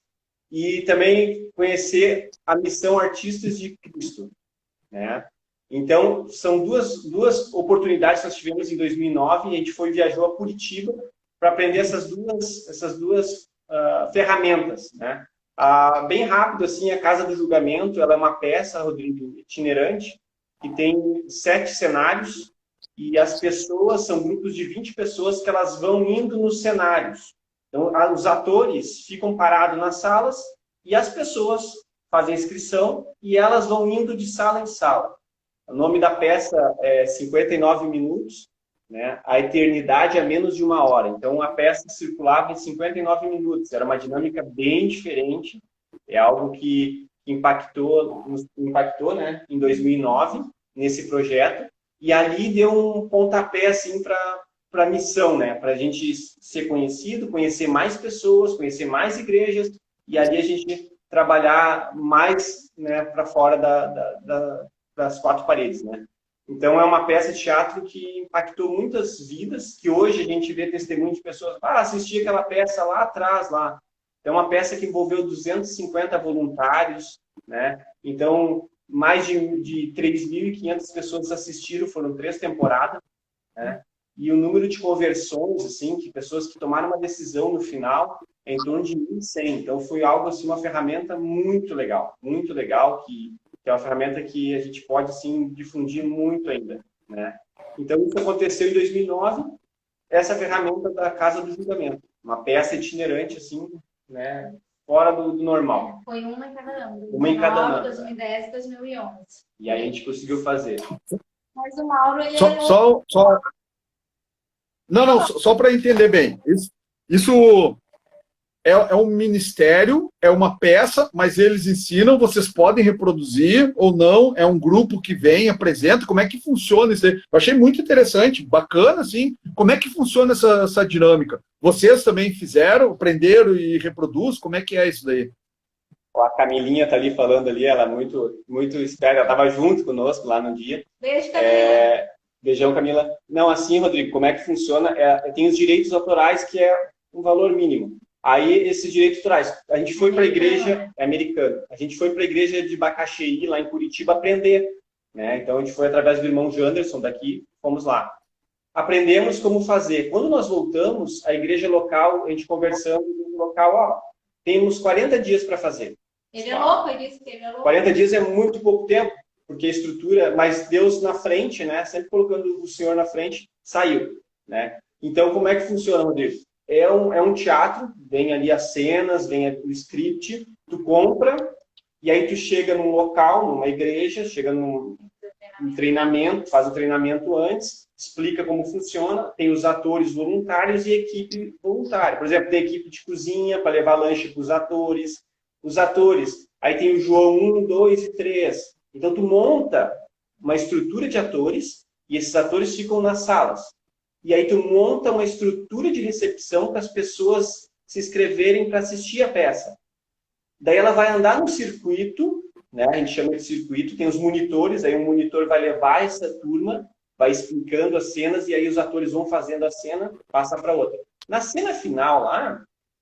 e também conhecer a missão Artistas de Cristo, né? Então, são duas oportunidades que nós tivemos em 2009, e a gente viajou a Curitiba para aprender essas duas ferramentas, né? Bem rápido, assim, a Casa do Julgamento, ela é uma peça, Rodrigo, itinerante, que tem 7 cenários, e as pessoas são grupos de 20 pessoas que elas vão indo nos cenários. Então, os atores ficam parados nas salas e as pessoas fazem a inscrição e elas vão indo de sala em sala. O nome da peça é 59 minutos, né? A eternidade é menos de 1 hora. Então, a peça circulava em 59 minutos. Era uma dinâmica bem diferente. É algo que nos impactou, né, em 2009, nesse projeto. E ali deu um pontapé assim, para a missão, né? Para a gente ser conhecido, conhecer mais pessoas, conhecer mais igrejas. E ali a gente trabalhar mais, né, para fora das 4 paredes, né? Então, é uma peça de teatro que impactou muitas vidas, que hoje a gente vê testemunho de pessoas, assisti aquela peça lá atrás, lá. É uma peça que envolveu 250 voluntários, né? Então, mais de 3.500 pessoas assistiram, foram 3 temporadas, né? E o número de conversões, assim, que pessoas que tomaram uma decisão no final, é em torno de 1.100. Então, foi algo, assim, uma ferramenta muito legal, que é uma ferramenta que a gente pode, assim, difundir muito ainda, né? Então, isso aconteceu em 2009, essa ferramenta da Casa do Julgamento, uma peça itinerante, assim, né, fora do normal. Foi uma em cada ano. Uma em cada ano. 2010 e 2011. E aí a gente conseguiu fazer. Mas o Mauro, ele Só para entender bem. Isso é um ministério, é uma peça, mas eles ensinam, vocês podem reproduzir ou não, é um grupo que vem, apresenta, como é que funciona isso aí? Eu achei muito interessante, bacana, assim, como é que funciona essa dinâmica? Vocês também fizeram, aprenderam e reproduzem, como é que é isso daí? A Camilinha tá ali falando ali, ela é muito, muito esperta, ela estava junto conosco lá no dia. Beijo, Camila. Beijão, Camila. Não, assim, Rodrigo, como é que funciona? Tem os direitos autorais, que é um valor mínimo. Aí, esses direitos autorais, a gente foi para a igreja americana, a gente foi para a igreja de Bacaxeí, lá em Curitiba, aprender, né? Então, a gente foi através do irmão Janderson daqui, fomos lá. Aprendemos como fazer. Quando nós voltamos, a igreja local, a gente conversando no local, temos 40 dias para fazer. Ele é louco, ele disse que ele é louco. 40 dias é muito pouco tempo, porque a estrutura, mas Deus na frente, né? Sempre colocando o Senhor na frente, saiu, né? Então, como é que funciona, Rodrigo? É um teatro, vem ali as cenas, vem o script, tu compra, e aí tu chega num local, numa igreja, chega num treinamento, faz o treinamento antes, explica como funciona, tem os atores voluntários e equipe voluntária. Por exemplo, tem equipe de cozinha para levar lanche para os atores, aí tem o João 1, 2 e 3. Então tu monta uma estrutura de atores, e esses atores ficam nas salas. E aí tu monta uma estrutura de recepção para as pessoas se inscreverem para assistir a peça. Daí ela vai andar no circuito, né? A gente chama de circuito, tem os monitores, aí um monitor vai levar essa turma, vai explicando as cenas, e aí os atores vão fazendo a cena, passa para outra. Na cena final,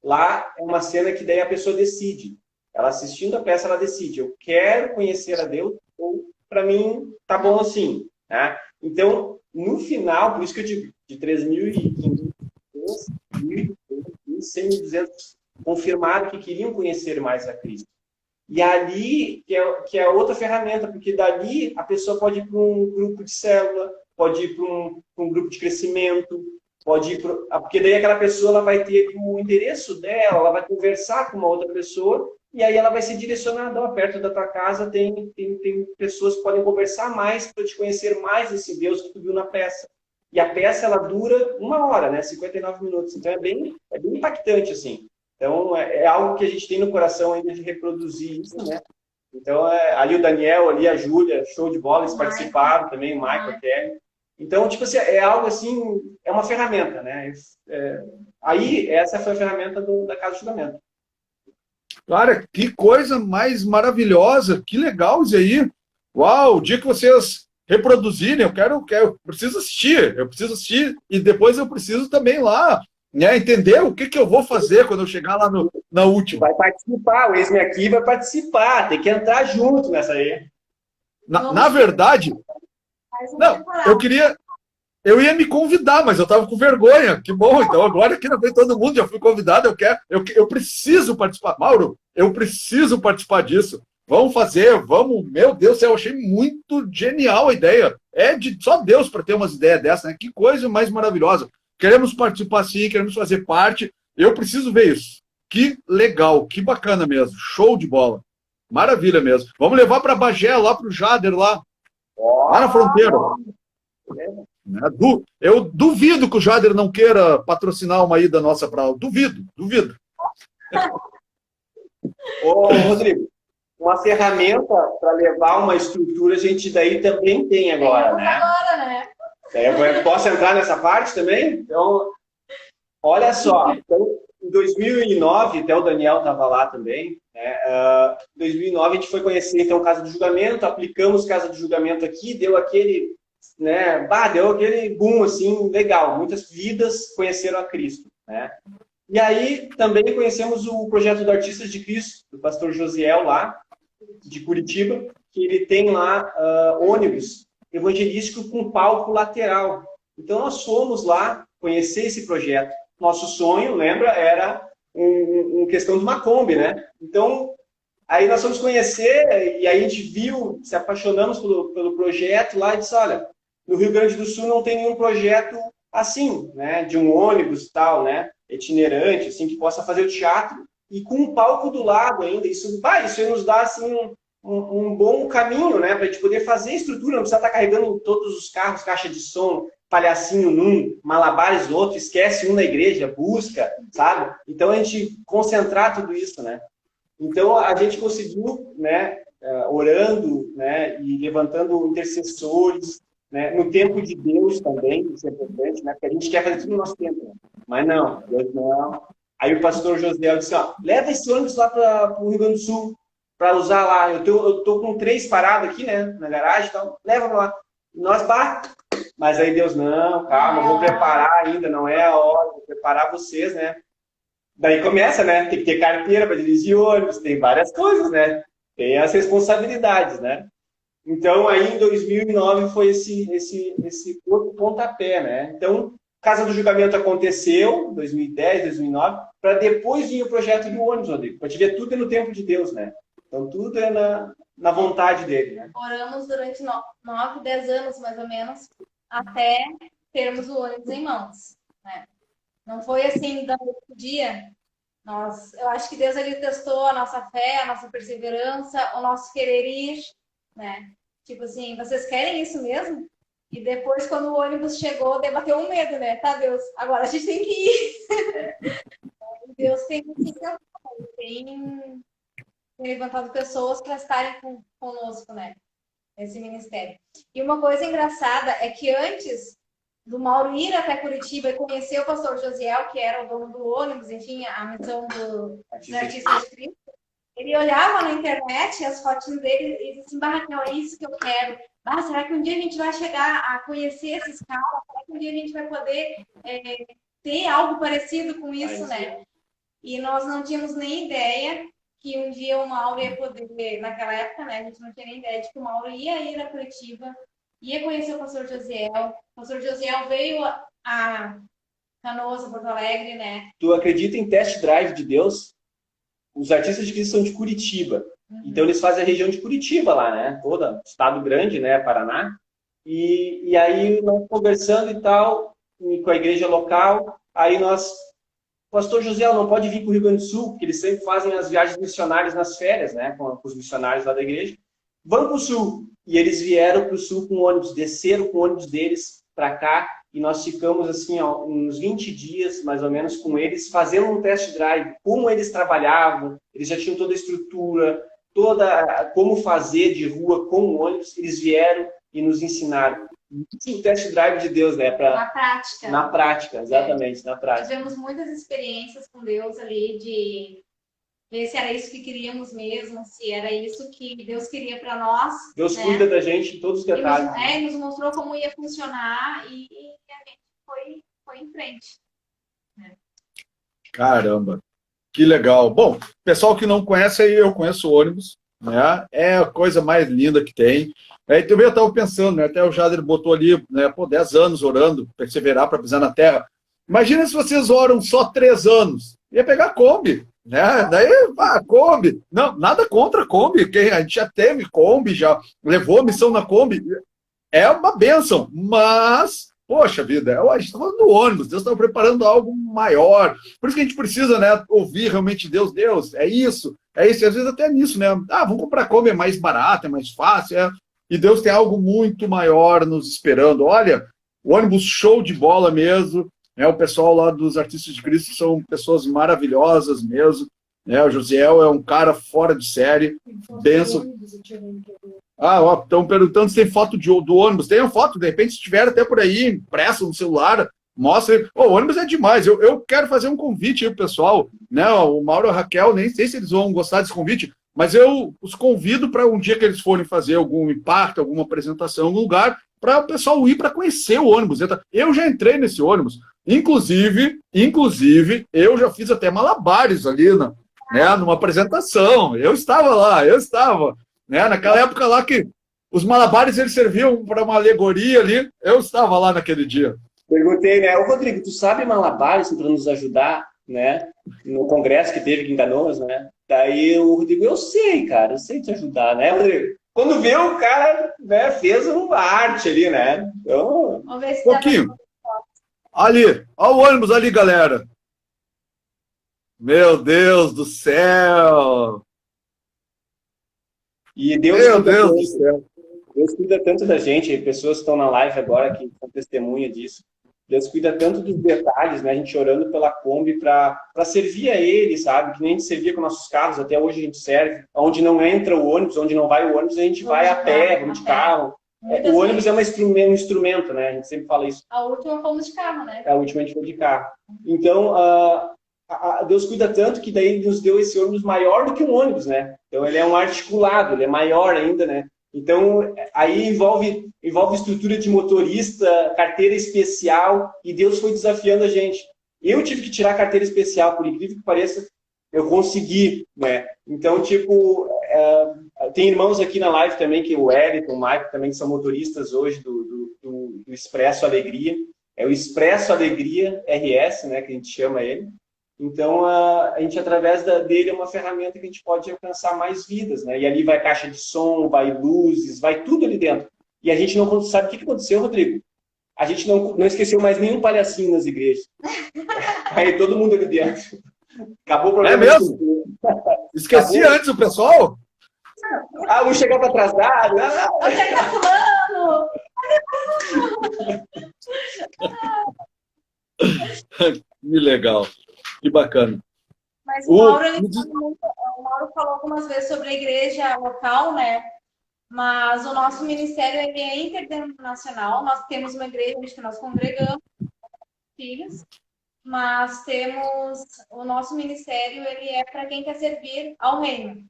lá é uma cena que daí a pessoa decide. Ela assistindo a peça, ela decide, eu quero conhecer a Deus, ou para mim tá bom assim. Né? Então, no final, por isso que eu digo, de 3.500, 1.200 confirmaram que queriam conhecer mais a Cristo. E ali, que é outra ferramenta, porque dali a pessoa pode ir para um grupo de célula, pode ir para um grupo de crescimento, pode ir porque daí aquela pessoa ela vai ter o interesse dela, ela vai conversar com uma outra pessoa, e aí ela vai ser direcionada, ó, perto da tua casa tem pessoas que podem conversar mais para te conhecer mais esse Deus que tu viu na peça. E a peça, ela dura 1 hora, né? 59 minutos. Então é bem impactante, assim. Então é algo que a gente tem no coração ainda de reproduzir isso, né? Então ali o Daniel, ali a Júlia, show de bola, eles participaram também, o Michael, a Kelly. Então, tipo assim, é algo assim, é uma ferramenta, né? Aí, essa foi a ferramenta da Casa de Julgamento. Cara, que coisa mais maravilhosa, que legal isso aí. Uau, o dia que vocês reproduzirem, eu preciso assistir, e depois eu preciso também lá, né, entender o que eu vou fazer quando eu chegar lá na última. Vai participar, o Ex-Me Aqui vai participar, tem que entrar junto nessa aí. Na verdade, não, eu ia me convidar, mas eu estava com vergonha. Que bom, então agora aqui na frente todo mundo já fui convidado, eu preciso participar. Mauro, eu preciso participar disso. Vamos fazer, vamos. Meu Deus do céu, eu achei muito genial a ideia. É de só Deus para ter umas ideias dessas, né? Que coisa mais maravilhosa. Queremos participar sim, queremos fazer parte. Eu preciso ver isso. Que legal, que bacana mesmo. Show de bola. Maravilha mesmo. Vamos levar para Bagé, lá para o Jader, lá na fronteira. Eu duvido que o Jader não queira patrocinar uma ida nossa para lá. Duvido. Ô, Rodrigo, uma ferramenta para levar uma estrutura a gente daí também tem agora, né? Eu posso entrar nessa parte também? Então, olha só. Então, em 2009, até o Daniel estava lá também, né? Em 2009 a gente foi conhecer então Casa do Julgamento, aplicamos Casa do Julgamento aqui, deu aquele, né? Deu aquele boom assim, legal. Muitas vidas conheceram a Cristo, né? E aí também conhecemos o projeto do Artistas de Cristo, do pastor Josiel lá, de Curitiba, que ele tem lá ônibus evangelístico com palco lateral. Então nós fomos lá conhecer esse projeto. Nosso sonho, lembra, era uma questão de uma Kombi, né? Então, aí nós fomos conhecer e aí a gente viu, se apaixonamos pelo projeto lá e disse, olha, no Rio Grande do Sul não tem nenhum projeto assim, né? De um ônibus e tal, né? Itinerante, assim, que possa fazer o teatro e com um palco do lado ainda. Isso ia nos dar, assim, um bom caminho, né? Para a gente poder fazer a estrutura, não precisa estar carregando todos os carros, caixa de som, palhacinho num, malabares no outro, esquece um na igreja, busca, sabe? Então a gente concentrar tudo isso, né? Então a gente conseguiu, né, orando, né, e levantando intercessores, né, no tempo de Deus também, isso é importante, né? Porque a gente quer fazer tudo no nosso tempo, né? Mas não, Deus não. Aí o pastor José disse, ó, leva esse ônibus lá para o Rio Grande do Sul para usar lá. Eu tô com 3 parados aqui, né, na garagem, então leva para lá. Nós mas aí Deus, não, calma, eu vou preparar ainda, não é a hora, vou preparar vocês, né? Daí começa, né? Tem que ter carteira para dirigir ônibus, tem várias coisas, né? Tem as responsabilidades, né? Então, aí em 2009 foi esse outro pontapé, né? Então, Casa do Julgamento aconteceu, 2010, 2009, para depois vir o projeto do ônibus, Rodrigo. Para te ver, tudo é no tempo de Deus, né? Então, tudo é na vontade dele, né? Oramos durante 9, 10 anos, mais ou menos, até termos o ônibus em mãos, né? Não foi assim, da noite pro dia. Eu acho que Deus ali testou a nossa fé, a nossa perseverança, o nosso querer ir, né? Tipo assim, vocês querem isso mesmo? E depois, quando o ônibus chegou, debateu um medo, né? Tá, Deus, agora a gente tem que ir. Deus tem levantado pessoas para estarem conosco, né? esse ministério. E uma coisa engraçada é que antes do Mauro ir até Curitiba e conhecer o pastor Josiel, que era o dono do ônibus, enfim, a missão dos artistas de Cristo, ele olhava na internet as fotinhas dele e dizia assim, Raquel, é isso que eu quero. Será que um dia a gente vai chegar a conhecer esses caras? Será que um dia a gente vai poder ter algo parecido com isso, né? E nós não tínhamos nem ideia que um dia o Mauro ia poder, naquela época, né? A gente não tinha nem ideia de que o Mauro ia ir a Curitiba, ia conhecer o pastor Josiel. O pastor Josiel veio a Canoas, a Porto Alegre, né? Tu acredita em test drive de Deus? Os artistas de Cristo são de Curitiba. Então eles fazem a região de Curitiba lá, né? Toda, estado grande, né? Paraná. E aí nós conversando e tal, com a igreja local, aí nós... O pastor José não pode vir para o Rio Grande do Sul, porque eles sempre fazem as viagens missionárias nas férias, né? Com os missionários lá da igreja. Vamos para o Sul. E eles vieram para o Sul com ônibus, desceram com o ônibus deles para cá, e nós ficamos assim, ó, uns 20 dias, mais ou menos, com eles, fazendo um test drive, como eles trabalhavam, eles já tinham toda a estrutura, como fazer de rua com o ônibus, eles vieram e nos ensinaram. O test drive de Deus, né? Na prática. Na prática, exatamente, na prática. Tivemos muitas experiências com Deus ali, de ver se era isso que queríamos mesmo, se era isso que Deus queria para nós. Deus cuida da gente em todos os detalhes. Nos mostrou como ia funcionar e a gente foi em frente. Caramba, que legal. Bom, pessoal que não conhece, aí eu conheço o ônibus, né? É a coisa mais linda que tem. Aí também eu estava pensando, né? Até o Jader botou ali, né? 10 anos orando, perseverar para pisar na terra. Imagina se vocês oram só 3 anos. Ia pegar Kombi, né? Daí, Kombi. Não, nada contra Kombi. A gente já teve Kombi, já levou a missão na Kombi. É uma bênção, mas, poxa vida, a gente está falando do ônibus, Deus está preparando algo maior. Por isso que a gente precisa, né, ouvir realmente Deus, é isso. E às vezes até nisso, né? Vamos comprar Kombi, é mais barato, é mais fácil, E Deus tem algo muito maior nos esperando. Olha, o ônibus show de bola mesmo, né? O pessoal lá dos Artistas de Cristo são pessoas maravilhosas mesmo, né? O Josiel é um cara fora de série, benção. Estão perguntando se tem foto do ônibus. Tem uma foto, de repente, se tiver até por aí, impressa no celular, mostra. O ônibus é demais. Eu quero fazer um convite aí pro pessoal, né? O Mauro e a Raquel, nem sei se eles vão gostar desse convite, mas eu os convido para um dia que eles forem fazer algum impacto, alguma apresentação em algum lugar, para o pessoal ir para conhecer o ônibus. Eu já entrei nesse ônibus. Inclusive, eu já fiz até malabares ali, né, numa apresentação. Eu estava lá, né, naquela época lá que os malabares eles serviam para uma alegoria ali. Eu estava lá naquele dia. Perguntei, né? Ô, Rodrigo, tu sabe malabares para nos ajudar, né? No congresso que teve aqui em Canoas, né? Daí o Rodrigo, eu sei, cara, eu sei te ajudar, né, Rodrigo? Quando vê, o cara, né, fez uma arte ali, né? Então, vamos ver se um pouquinho. Ali, olha o ônibus ali, galera. Meu Deus do céu! E Deus do céu! Deus cuida tanto da gente, pessoas que estão na live agora que são testemunha disso. Deus cuida tanto dos detalhes, né? A gente orando pela Kombi para servir a Ele, sabe? Que nem a gente servia com nossos carros, até hoje a gente serve. Onde não entra o ônibus, onde não vai o ônibus, a gente vai a pé, vamos de carro. O ônibus é um instrumento, né? A gente sempre fala isso. A última fomos de carro, né? A última a gente foi de carro. Então, Deus cuida tanto que daí Ele nos deu esse ônibus maior do que um ônibus, né? Então, ele é um articulado, ele é maior ainda, né? Então, aí envolve estrutura de motorista, carteira especial, e Deus foi desafiando a gente. Eu tive que tirar a carteira especial, por incrível que pareça, eu consegui, né? Então, tipo, tem irmãos aqui na live também, que o Wellington, o Mike, também que são motoristas hoje do Expresso Alegria. É o Expresso Alegria RS, né, que a gente chama ele. Então, a gente, através dele, é uma ferramenta que a gente pode alcançar mais vidas, né? E ali vai caixa de som, vai luzes, vai tudo ali dentro. E a gente não sabe o que aconteceu, Rodrigo. A gente não esqueceu mais nenhum palhacinho nas igrejas. Aí todo mundo ali dentro. Acabou o problema. É mesmo? Esqueci antes o pessoal? Vou chegar para atrasado. Onde é que tá fulano? Que legal. Que bacana. Mas o Mauro falou algumas vezes sobre a igreja local, né? Mas o nosso ministério ele é interdenominacional. Nós temos uma igreja onde nós congregamos filhos, mas temos o nosso ministério ele é para quem quer servir ao reino.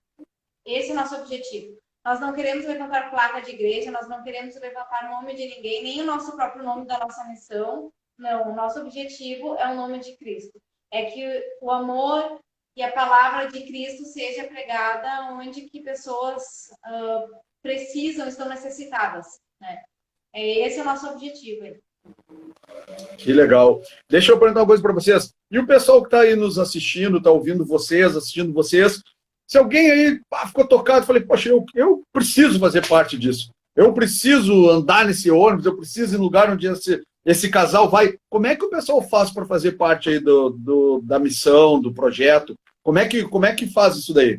Esse é o nosso objetivo. Nós não queremos levantar placa de igreja, nós não queremos levantar nome de ninguém, nem o nosso próprio nome da nossa missão. Não, o nosso objetivo é o nome de Cristo. É que o amor e a palavra de Cristo seja pregada onde que pessoas precisam, estão necessitadas. Né? Esse é o nosso objetivo. Que legal. Deixa eu perguntar uma coisa para vocês. E o pessoal que está aí nos assistindo, está ouvindo vocês, assistindo vocês, se alguém aí ficou tocado, falei, poxa, eu preciso fazer parte disso. Eu preciso andar nesse ônibus, eu preciso ir no lugar onde esse casal vai. Como é que o pessoal faz para fazer parte aí da missão, do projeto? Como é que faz isso daí?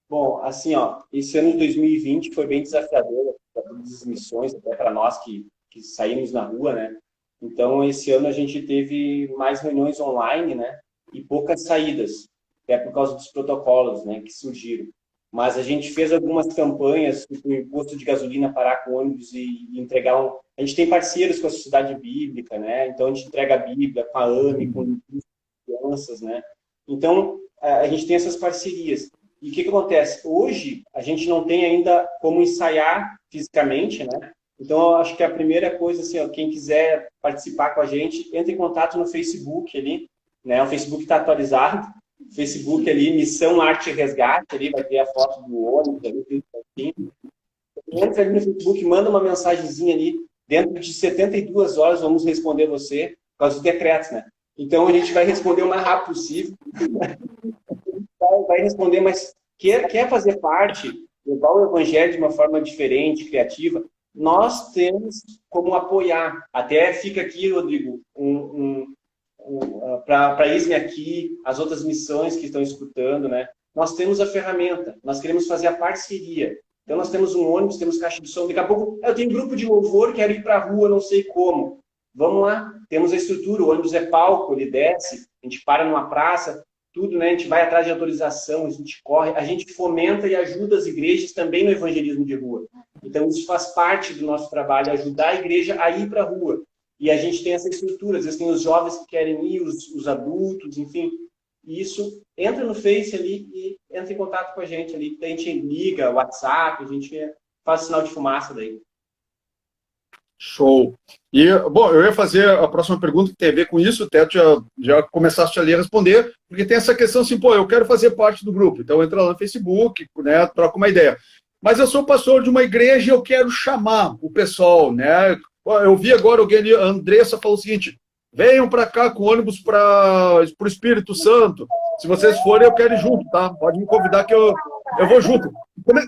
Bom, assim, ó, esse ano de 2020 foi bem desafiador para todas as missões, até para nós que saímos na rua, né? Então, esse ano a gente teve mais reuniões online, né? E poucas saídas, até por causa dos protocolos, né? Que surgiram. Mas a gente fez algumas campanhas, tipo o imposto de gasolina parar com ônibus e entregar A gente tem parceiros com a Sociedade Bíblica, né? Então, a gente entrega a Bíblia com a AME, com crianças, né? Então, a gente tem essas parcerias. E o que acontece? Hoje, a gente não tem ainda como ensaiar fisicamente, né? Então, eu acho que a primeira coisa, assim, ó, quem quiser participar com a gente, entre em contato no Facebook ali, né? O Facebook está atualizado. Facebook ali, Missão Arte e Resgate, ali vai ter a foto do ônibus, ali, tudo certinho. Entra ali no Facebook, manda uma mensagenzinha ali, dentro de 72 horas vamos responder você, por causa dos decretos, né? Então, a gente vai responder o mais rápido possível. Vai responder, mas quer fazer parte, levar o evangelho de uma forma diferente, criativa, nós temos como apoiar. Até fica aqui, Rodrigo, para a ISME aqui, as outras missões que estão escutando, né? Nós temos a ferramenta, nós queremos fazer a parceria. Então, nós temos um ônibus, temos caixa de som. Daqui a pouco, eu tenho grupo de louvor, quero ir para a rua, não sei como. Vamos lá, temos a estrutura, o ônibus é palco, ele desce, a gente para numa praça, tudo, né? A gente vai atrás de autorização, a gente corre, a gente fomenta e ajuda as igrejas também no evangelismo de rua. Então, isso faz parte do nosso trabalho, ajudar a igreja a ir para a rua. E a gente tem essa estrutura, às vezes tem os jovens que querem ir, os adultos, enfim. E isso entra no Face ali e entra em contato com a gente ali. A gente liga, WhatsApp, a gente faz sinal de fumaça daí. Show. E, bom, eu ia fazer a próxima pergunta que tem a ver com isso, até tu já começaste ali a responder, porque tem essa questão assim, pô, eu quero fazer parte do grupo, então entra lá no Facebook, né, troca uma ideia. Mas eu sou pastor de uma igreja e eu quero chamar o pessoal, né? Eu vi agora alguém ali, a Andressa falou o seguinte, venham para cá com ônibus para o Espírito Santo, se vocês forem eu quero ir junto, tá? Pode me convidar que eu vou junto.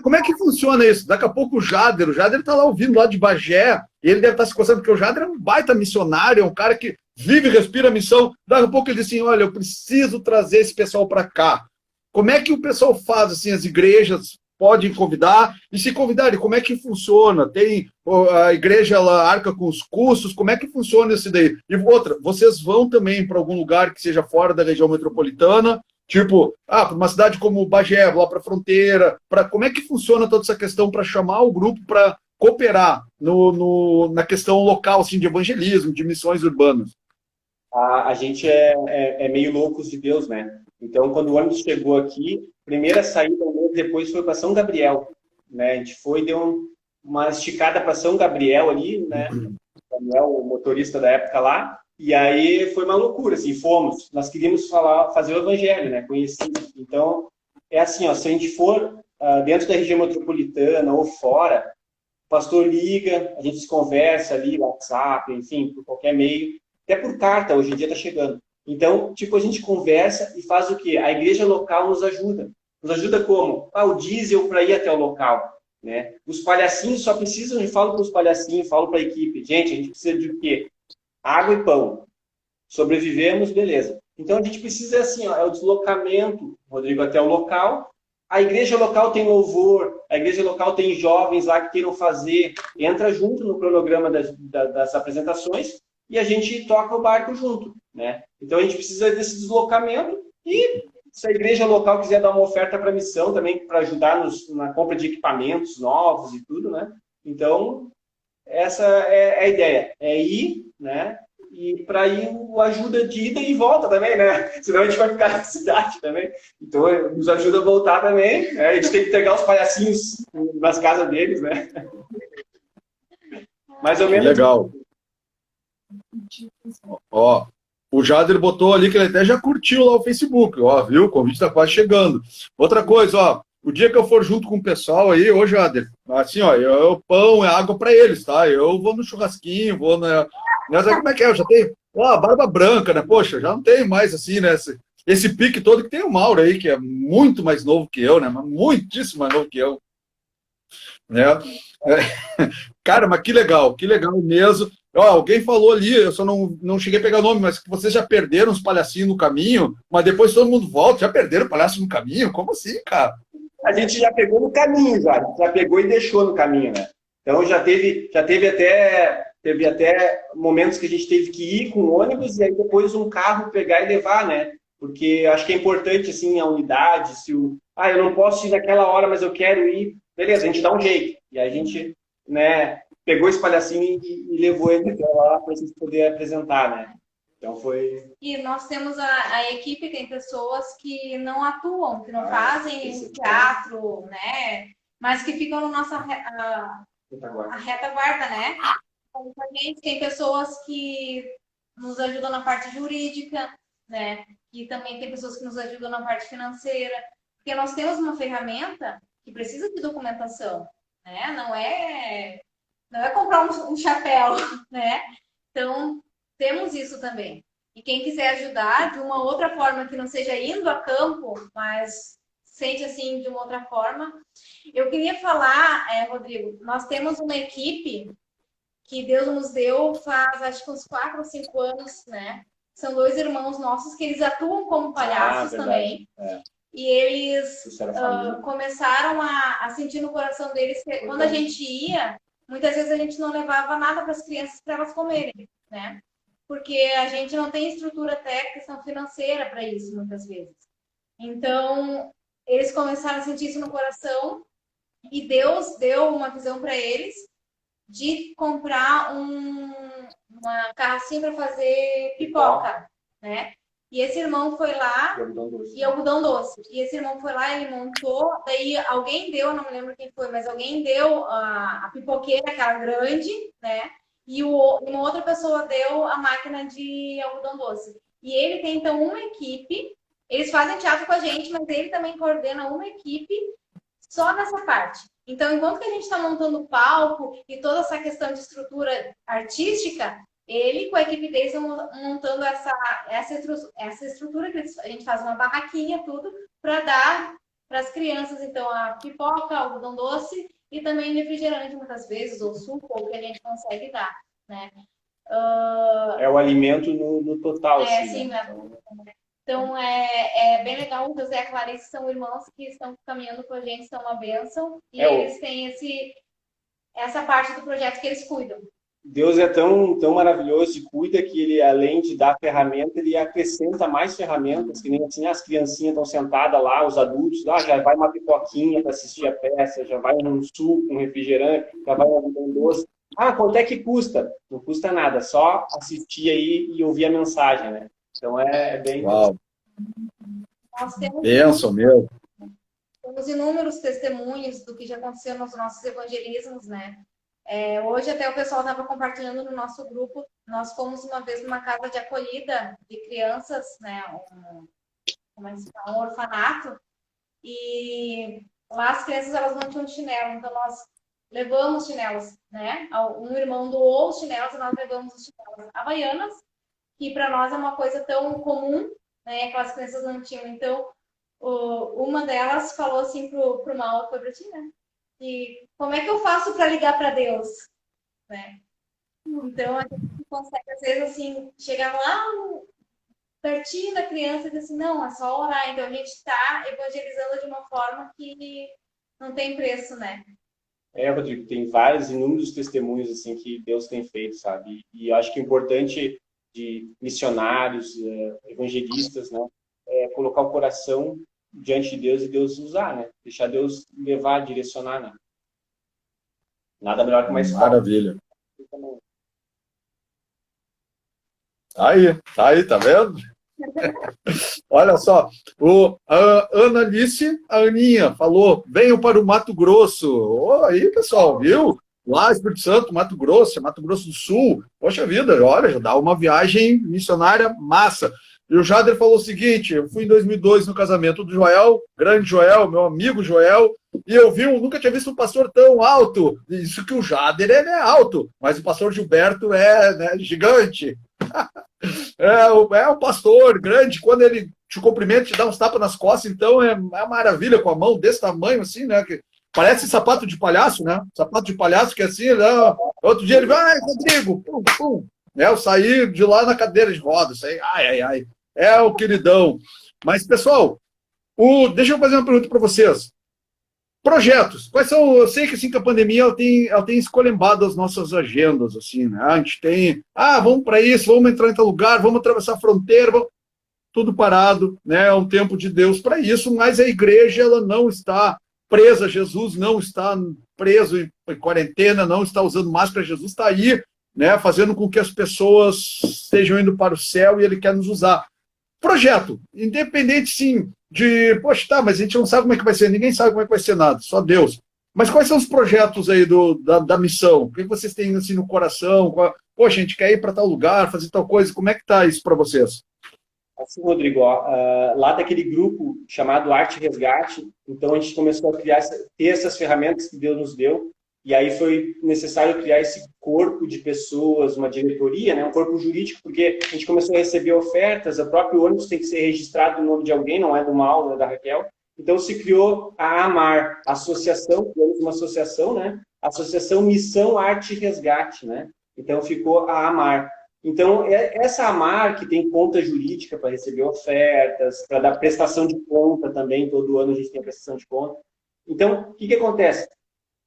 Como é que funciona isso? Daqui a pouco o Jader está lá ouvindo lá de Bagé, e ele deve estar se coçando, porque o Jader é um baita missionário, é um cara que vive e respira a missão. Daqui a pouco ele diz assim, olha, eu preciso trazer esse pessoal para cá. Como é que o pessoal faz, assim, as igrejas podem convidar? E se convidarem, como é que funciona? Tem a igreja, ela arca com os custos, como é que funciona isso daí? E outra, vocês vão também para algum lugar que seja fora da região metropolitana, tipo, para uma cidade como Bagé, lá para a fronteira, como é que funciona toda essa questão para chamar o grupo para cooperar na questão local, assim, de evangelismo, de missões urbanas? A gente é meio loucos de Deus, né? Então, quando o ônibus chegou aqui, primeira saída, um mês depois, foi para São Gabriel, né? A gente foi, deu uma esticada para São Gabriel ali, né? O Daniel, o motorista da época lá, e aí foi uma loucura, assim, fomos. Nós queríamos fazer o evangelho, né? Conhecido. Então, é assim, ó, se a gente for dentro da região metropolitana ou fora, o pastor liga, a gente se conversa ali, WhatsApp, enfim, por qualquer meio, até por carta, hoje em dia está chegando. Então, tipo, a gente conversa e faz o quê? A igreja local nos ajuda. Nos ajuda como? O diesel para ir até o local, né? Os palhacinhos só precisam, eu falo para os palhacinhos, falo para a equipe, gente, a gente precisa de o quê? Água e pão. Sobrevivemos, beleza. Então, a gente precisa, assim, ó, é o deslocamento, Rodrigo, até o local. A igreja local tem louvor, a igreja local tem jovens lá que queiram fazer, entra junto no cronograma das apresentações e a gente toca o barco junto, né? Então, a gente precisa desse deslocamento e se a igreja local quiser dar uma oferta para missão também, para ajudar na compra de equipamentos novos e tudo, né? Então, essa é a ideia, é ir, né? E para ir o ajuda de ida e volta também, né? Senão a gente vai ficar na cidade também. Então, nos ajuda a voltar também, né? A gente tem que pegar os palhacinhos nas casas deles, né? Mais ou menos. Legal. Ó, o Jader botou ali que ele até já curtiu lá o Facebook, ó, viu? O convite tá quase chegando. Outra coisa, ó, o dia que eu for junto com o pessoal aí, ô Jader, assim, ó, pão e água para eles, tá? Eu vou no churrasquinho, vou na... Sabe como é que é? Eu já tenho, ó, barba branca, né? Poxa, já não tenho mais assim, né? Esse pique todo que tem o Mauro aí, que é muito mais novo que eu, né? Mas muitíssimo mais novo que eu, né? Cara, mas que legal mesmo. Ó, alguém falou ali, eu só não cheguei a pegar o nome, mas que vocês já perderam os palhacinhos no caminho, mas depois todo mundo volta, já perderam o palhaço no caminho? Como assim, cara? A gente já pegou no caminho, já pegou e deixou no caminho, né? Então teve até momentos que a gente teve que ir com ônibus e aí depois um carro pegar e levar, né? Porque acho que é importante, assim, a unidade, eu não posso ir naquela hora, mas eu quero ir, beleza, a gente dá um jeito. E a gente, né, pegou esse palhacinho e levou ele até lá para a gente poder apresentar, né? Então foi... E nós temos a equipe, tem pessoas que não atuam, que não fazem teatro, né? Mas que ficam na nossa a retaguarda, né? Então, a gente tem pessoas que nos ajudam na parte jurídica, né? E também tem pessoas que nos ajudam na parte financeira. Porque nós temos uma ferramenta que precisa de documentação, né? Não é comprar um chapéu, né? Então, temos isso também. E quem quiser ajudar de uma outra forma que não seja indo a campo, mas sente assim de uma outra forma. Eu queria falar, Rodrigo, nós temos uma equipe que Deus nos deu faz acho que uns 4 ou 5 anos, né? São 2 irmãos nossos que eles atuam como palhaços também. É. E eles começaram a sentir no coração deles que quando a gente ia, muitas vezes a gente não levava nada para as crianças para elas comerem, né? Porque a gente não tem estrutura técnica, financeira para isso, muitas vezes. Então, eles começaram a sentir isso no coração e Deus deu uma visão para eles de comprar uma carrocinha para fazer pipoca, né? E esse irmão foi lá e algodão doce. E esse irmão foi lá, ele montou, daí alguém deu, não me lembro quem foi, mas alguém deu a pipoqueira, aquela grande, né? E uma outra pessoa deu a máquina de algodão doce. E ele tem, então, uma equipe, eles fazem teatro com a gente, mas ele também coordena uma equipe só nessa parte. Então, enquanto que a gente está montando o palco e toda essa questão de estrutura artística, ele com a equipe dele estão montando essa estrutura que a gente faz uma barraquinha, tudo, para dar para as crianças, então, a pipoca, algodão doce e também refrigerante, muitas vezes, ou suco, ou o que a gente consegue dar, né? É o alimento no total, assim, sim, né? Então, é bem legal. O José e a Clarice são irmãos que estão caminhando com a gente, são uma bênção. E eles têm essa parte do projeto que eles cuidam. Deus é tão maravilhoso e cuida que ele, além de dar ferramenta, ele acrescenta mais ferramentas, que nem assim, as criancinhas estão sentadas lá, os adultos, já vai uma pipoquinha para assistir a peça, já vai um suco, um refrigerante, já vai um doce. Quanto é que custa? Não custa nada, só assistir aí e ouvir a mensagem, né? Então é bem... Uau. Nós temos Benção mesmo. Temos inúmeros testemunhos do que já aconteceu nos nossos evangelismos, né? Hoje até o pessoal estava compartilhando no nosso grupo. Nós fomos uma vez numa casa de acolhida de crianças, né? Um orfanato. E lá as crianças elas não tinham chinelo, então nós levamos chinelos, né? Um irmão doou os chinelos e nós levamos os chinelos havaianas, que para nós é uma coisa tão comum, né? Aquelas crianças não tinham. Então, uma delas falou assim pro Mauro, foi para ti, né? E como é que eu faço para ligar para Deus, né? Então a gente consegue às vezes assim chegar lá pertinho da criança e dizer assim, não, é só orar. Então a gente está evangelizando de uma forma que não tem preço, né? Rodrigo, tem vários, inúmeros testemunhos assim que Deus tem feito, sabe? E eu acho que é importante de missionários, evangelistas, né? colocar o coração diante de Deus e Deus usar, né? Deixar Deus levar, direcionar, né? Nada melhor que uma escola. Maravilha. Tá aí, tá vendo? Olha só, a Ana Alice, a Aninha, falou, venham para o Mato Grosso. Aí, pessoal, viu? Lá, Espírito Santo, Mato Grosso do Sul. Poxa vida, olha, já dá uma viagem missionária massa. E o Jader falou o seguinte, eu fui em 2002 no casamento do Joel, grande Joel, meu amigo Joel, e nunca tinha visto um pastor tão alto. Isso que o Jader ele é alto, mas o pastor Gilberto é, né, gigante. É um pastor grande, quando ele te cumprimenta, te dá uns tapas nas costas, então é uma maravilha, com a mão desse tamanho, assim, né? Que parece sapato de palhaço, né? Sapato de palhaço que é assim, né? Outro dia ele vai, Rodrigo, pum, pum. Eu saí de lá na cadeira de rodas, ai. É o queridão. Mas, pessoal, deixa eu fazer uma pergunta para vocês. Projetos. Quais são? Eu sei que assim, que a pandemia ela tem escolhembado as nossas agendas, assim, né? A gente tem, vamos para isso, vamos entrar em tal lugar, vamos atravessar a fronteira, tudo parado, né? É um tempo de Deus para isso, mas a igreja ela não está presa, Jesus não está preso em quarentena, não está usando máscara, Jesus está aí, né? Fazendo com que as pessoas estejam indo para o céu e Ele quer nos usar. Projeto, independente sim poxa, tá, mas a gente não sabe como é que vai ser, ninguém sabe como é que vai ser nada, só Deus. Mas quais são os projetos aí da missão? O que vocês têm assim no coração? Poxa, a gente quer ir para tal lugar, fazer tal coisa, como é que tá isso para vocês? Assim, Rodrigo, lá daquele grupo chamado Arte Resgate, então a gente começou a ter essas ferramentas que Deus nos deu, e aí foi necessário criar esse corpo de pessoas, uma diretoria, né, um corpo jurídico, porque a gente começou a receber ofertas, o próprio ônibus tem que ser registrado no nome de alguém, não é do Mauro, é da Raquel. Então se criou a AMAR, associação, uma associação, né, Associação Missão Arte Resgate, né, então ficou a AMAR. Então, essa AMAR, que tem conta jurídica para receber ofertas, para dar prestação de conta também, todo ano a gente tem a prestação de conta. Então, o que acontece?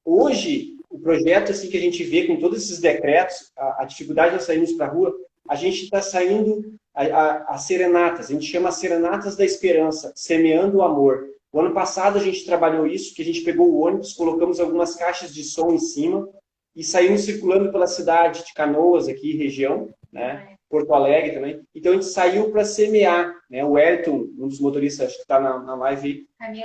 Hoje, o projeto assim, que a gente vê com todos esses decretos, a dificuldade de nós sairmos para a rua, a gente está saindo a serenatas, a gente chama Serenatas da Esperança, semeando o amor. O ano passado a gente trabalhou isso, que a gente pegou o ônibus, colocamos algumas caixas de som em cima e saímos circulando pela cidade de Canoas, aqui, região, né? Porto Alegre também. Então a gente saiu para semear, né? O Elton, um dos motoristas, acho que está na live aí,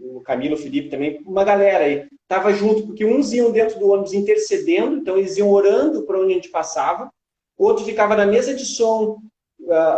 o Camilo Felipe também, uma galera aí, estava junto, porque uns iam dentro do ônibus intercedendo, então eles iam orando para onde a gente passava, outro ficava na mesa de som,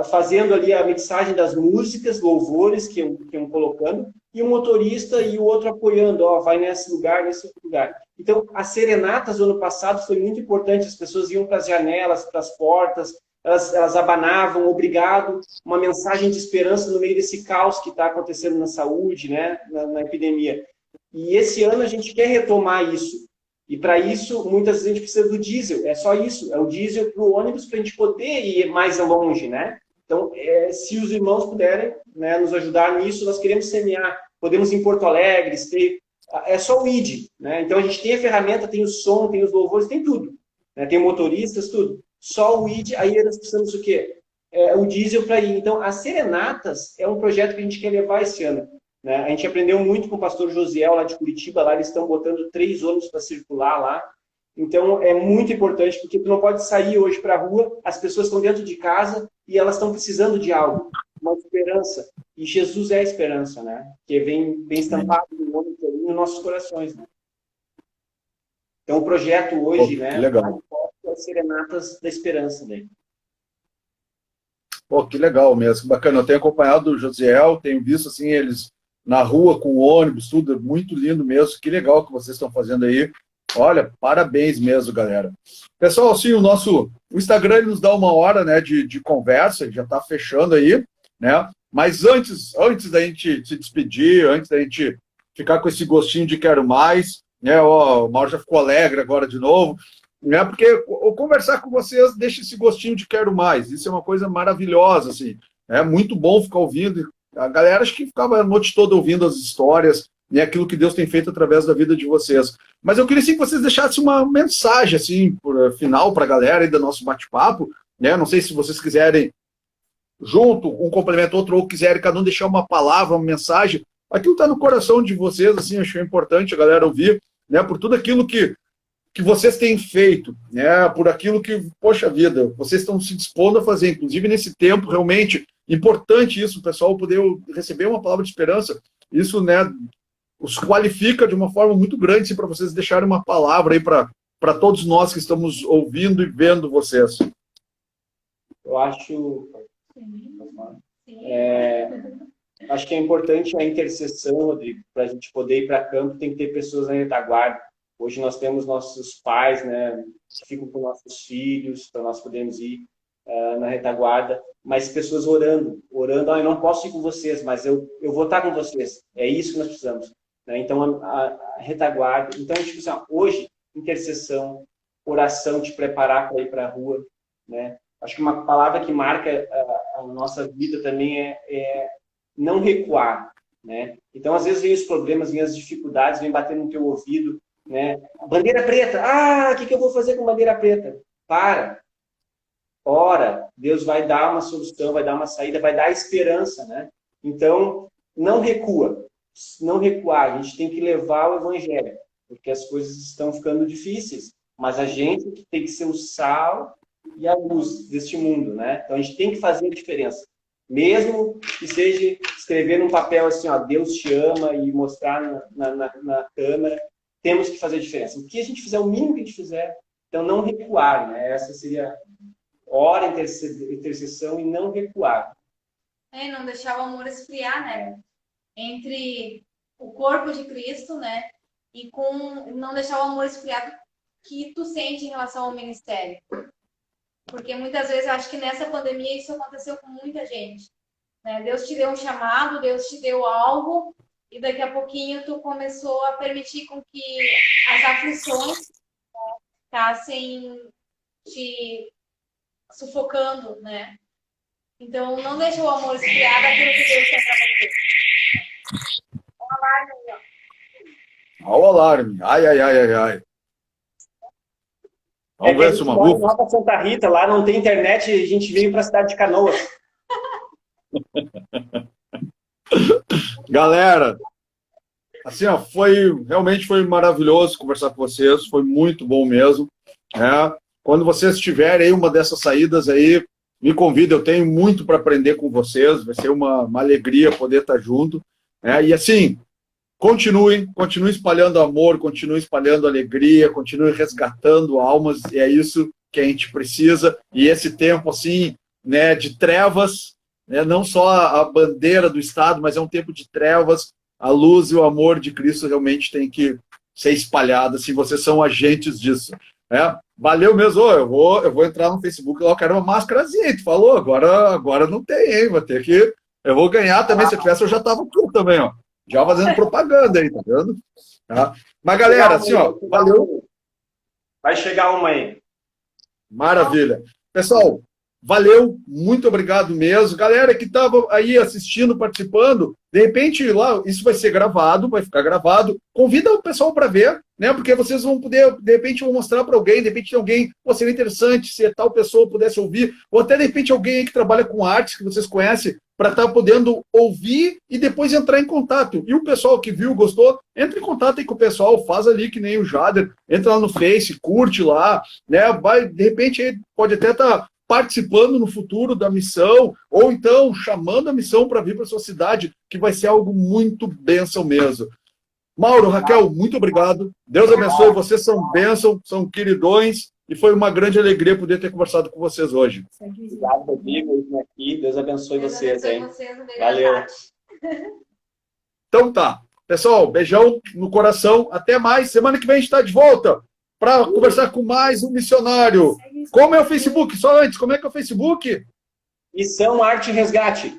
fazendo ali a mixagem das músicas, louvores que iam colocando, e o motorista e o outro apoiando, vai nesse lugar, nesse outro lugar. Então, as serenatas do ano passado foi muito importante, as pessoas iam para as janelas, para as portas, elas abanavam, obrigado, uma mensagem de esperança no meio desse caos que está acontecendo na saúde, né, na epidemia. E esse ano a gente quer retomar isso. E para isso, muitas vezes a gente precisa do diesel, é só isso, é o diesel para o ônibus para a gente poder ir mais longe, né? Então, se os irmãos puderem, né, nos ajudar nisso, nós queremos semear, podemos ir em Porto Alegre, é só o ID, né? Então a gente tem a ferramenta, tem o som, tem os louvores, tem tudo, né? Tem motoristas, tudo. Só o ID, aí nós precisamos o quê? O diesel para ir. Então, as Serenatas é um projeto que a gente quer levar esse ano. Né? A gente aprendeu muito com o pastor Josiel, lá de Curitiba, lá eles estão botando 3 ônibus para circular lá. Então, é muito importante, porque tu não pode sair hoje para a rua, as pessoas estão dentro de casa e elas estão precisando de algo, uma esperança. E Jesus é a esperança, né? Que vem estampado no ônibus ali nos nossos corações, né? Então, o projeto hoje, né? Legal. É as Serenatas da Esperança dele. Pô, que legal mesmo, bacana. Eu tenho acompanhado o Josiel, tenho visto assim eles na rua com o ônibus, tudo muito lindo mesmo. Que legal que vocês estão fazendo aí. Olha, parabéns mesmo, galera. Pessoal, assim, o Instagram ele nos dá 1 hora, né, de conversa, já está fechando aí, né? Mas antes da gente se despedir, antes da gente ficar com esse gostinho de quero mais, né? O Mauro já ficou alegre agora de novo, né? Porque conversar com vocês deixa esse gostinho de quero mais. Isso é uma coisa maravilhosa, assim. É muito bom ficar ouvindo. A galera acho que ficava a noite toda ouvindo as histórias, né, aquilo que Deus tem feito através da vida de vocês. Mas eu queria sim que vocês deixassem uma mensagem assim, por final para a galera aí do nosso bate-papo, né? Não sei se vocês quiserem junto, um complemento outro, ou quiserem cada um deixar uma palavra, uma mensagem, aquilo está no coração de vocês, assim, acho importante a galera ouvir, né, por tudo aquilo que vocês têm feito, né, por aquilo que, poxa vida, vocês estão se dispondo a fazer, inclusive nesse tempo, realmente, importante isso, o pessoal poder receber uma palavra de esperança, isso, né, os qualifica de uma forma muito grande, para vocês deixarem uma palavra aí para todos nós que estamos ouvindo e vendo vocês. Eu acho... Sim. Acho que é importante a intercessão, Rodrigo, para a gente poder ir para campo, tem que ter pessoas na retaguarda. Hoje nós temos nossos pais, né, que ficam com nossos filhos, para nós podermos ir na retaguarda, mas pessoas orando, eu não posso ir com vocês, mas eu vou estar com vocês. É isso que nós precisamos. Né? Então, a retaguarda. Então, tipo assim, hoje, intercessão, oração, te preparar para ir para a rua. Né? Acho que uma palavra que marca a nossa vida também é não recuar. Né? Então, às vezes, vem os problemas, vem as dificuldades, vem batendo no teu ouvido. Né? Bandeira preta. O que eu vou fazer com bandeira preta? Para. Ora, Deus vai dar uma solução, vai dar uma saída, vai dar esperança. Né? Então, não recua. Não recuar. A gente tem que levar o evangelho, porque as coisas estão ficando difíceis. Mas a gente tem que ser o sal e a luz deste mundo. Né? Então, a gente tem que fazer a diferença. Mesmo que seja escrever num papel assim, ó, Deus te ama, e mostrar na câmera, temos que fazer a diferença. O que a gente fizer, o mínimo que a gente fizer, então não recuar. Né? Essa seria ora, intercessão e não recuar. Não deixar o amor esfriar, né? Entre o corpo de Cristo, né? E não deixar o amor esfriar que tu sente em relação ao ministério. Porque muitas vezes, acho que nessa pandemia isso aconteceu com muita gente. Né? Deus te deu um chamado, Deus te deu algo, e daqui a pouquinho tu começou a permitir com que as aflições ficassem te sufocando, né? Então, não deixa o amor esfriar daquilo que Deus quer para você. Olha o alarme aí, ó. Olha o alarme. Ai. Vamos ver se uma bufa. Nova Santa Rita, lá não tem internet, a gente veio para a cidade de Canoas. Galera, assim, ó, realmente foi maravilhoso conversar com vocês, foi muito bom mesmo. Quando vocês tiverem aí uma dessas saídas aí, me convida, eu tenho muito para aprender com vocês, vai ser uma alegria poder estar junto. E assim, continue espalhando amor, continue espalhando alegria, continue resgatando almas, e é isso que a gente precisa. E esse tempo, assim, né, de trevas, né, não só a bandeira do Estado, mas é um tempo de trevas, a luz e o amor de Cristo realmente tem que ser espalhada, assim, vocês são agentes disso. Valeu mesmo, eu vou entrar no Facebook lá, eu quero uma máscarazinha, tu falou, agora não tem, hein, vou ter que, eu vou ganhar também, se eu tivesse eu já tava tudo também, ó, já fazendo propaganda aí, tá vendo? Mas galera, assim, ó, valeu. Vai chegar uma aí. Maravilha. Pessoal, valeu, muito obrigado mesmo. Galera que estava aí assistindo, participando, de repente lá, isso vai ser gravado, vai ficar gravado. Convida o pessoal para ver, né? Porque vocês vão poder, de repente, vão mostrar para alguém, de repente alguém, seria interessante se tal pessoa pudesse ouvir, ou até de repente alguém aí que trabalha com artes, que vocês conhecem, para estar podendo ouvir e depois entrar em contato. E o pessoal que viu, gostou, entra em contato aí com o pessoal, faz ali que nem o Jader, entra lá no Face, curte lá, né? Vai, de repente, aí pode até estar participando no futuro da missão, ou então chamando a missão para vir para sua cidade, que vai ser algo muito bênção mesmo. Mauro, Raquel, muito obrigado. Deus abençoe, vocês são bênção, são queridões, e foi uma grande alegria poder ter conversado com vocês hoje. Obrigado, Rodrigo, aqui. Deus abençoe vocês, hein? Valeu. Então tá. Pessoal, beijão no coração. Até mais. Semana que vem a gente está de volta para conversar com mais um missionário. Como é o Facebook? Só antes, como é que é o Facebook? Missão Arte Resgate.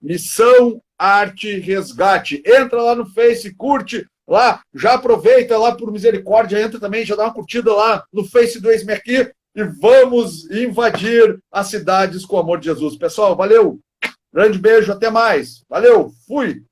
Missão Arte Resgate. Entra lá no Face, curte lá, já aproveita lá por misericórdia, entra também, já dá uma curtida lá no Face do Eis-me Aqui e vamos invadir as cidades com o amor de Jesus. Pessoal, valeu. Grande beijo, até mais. Valeu, fui.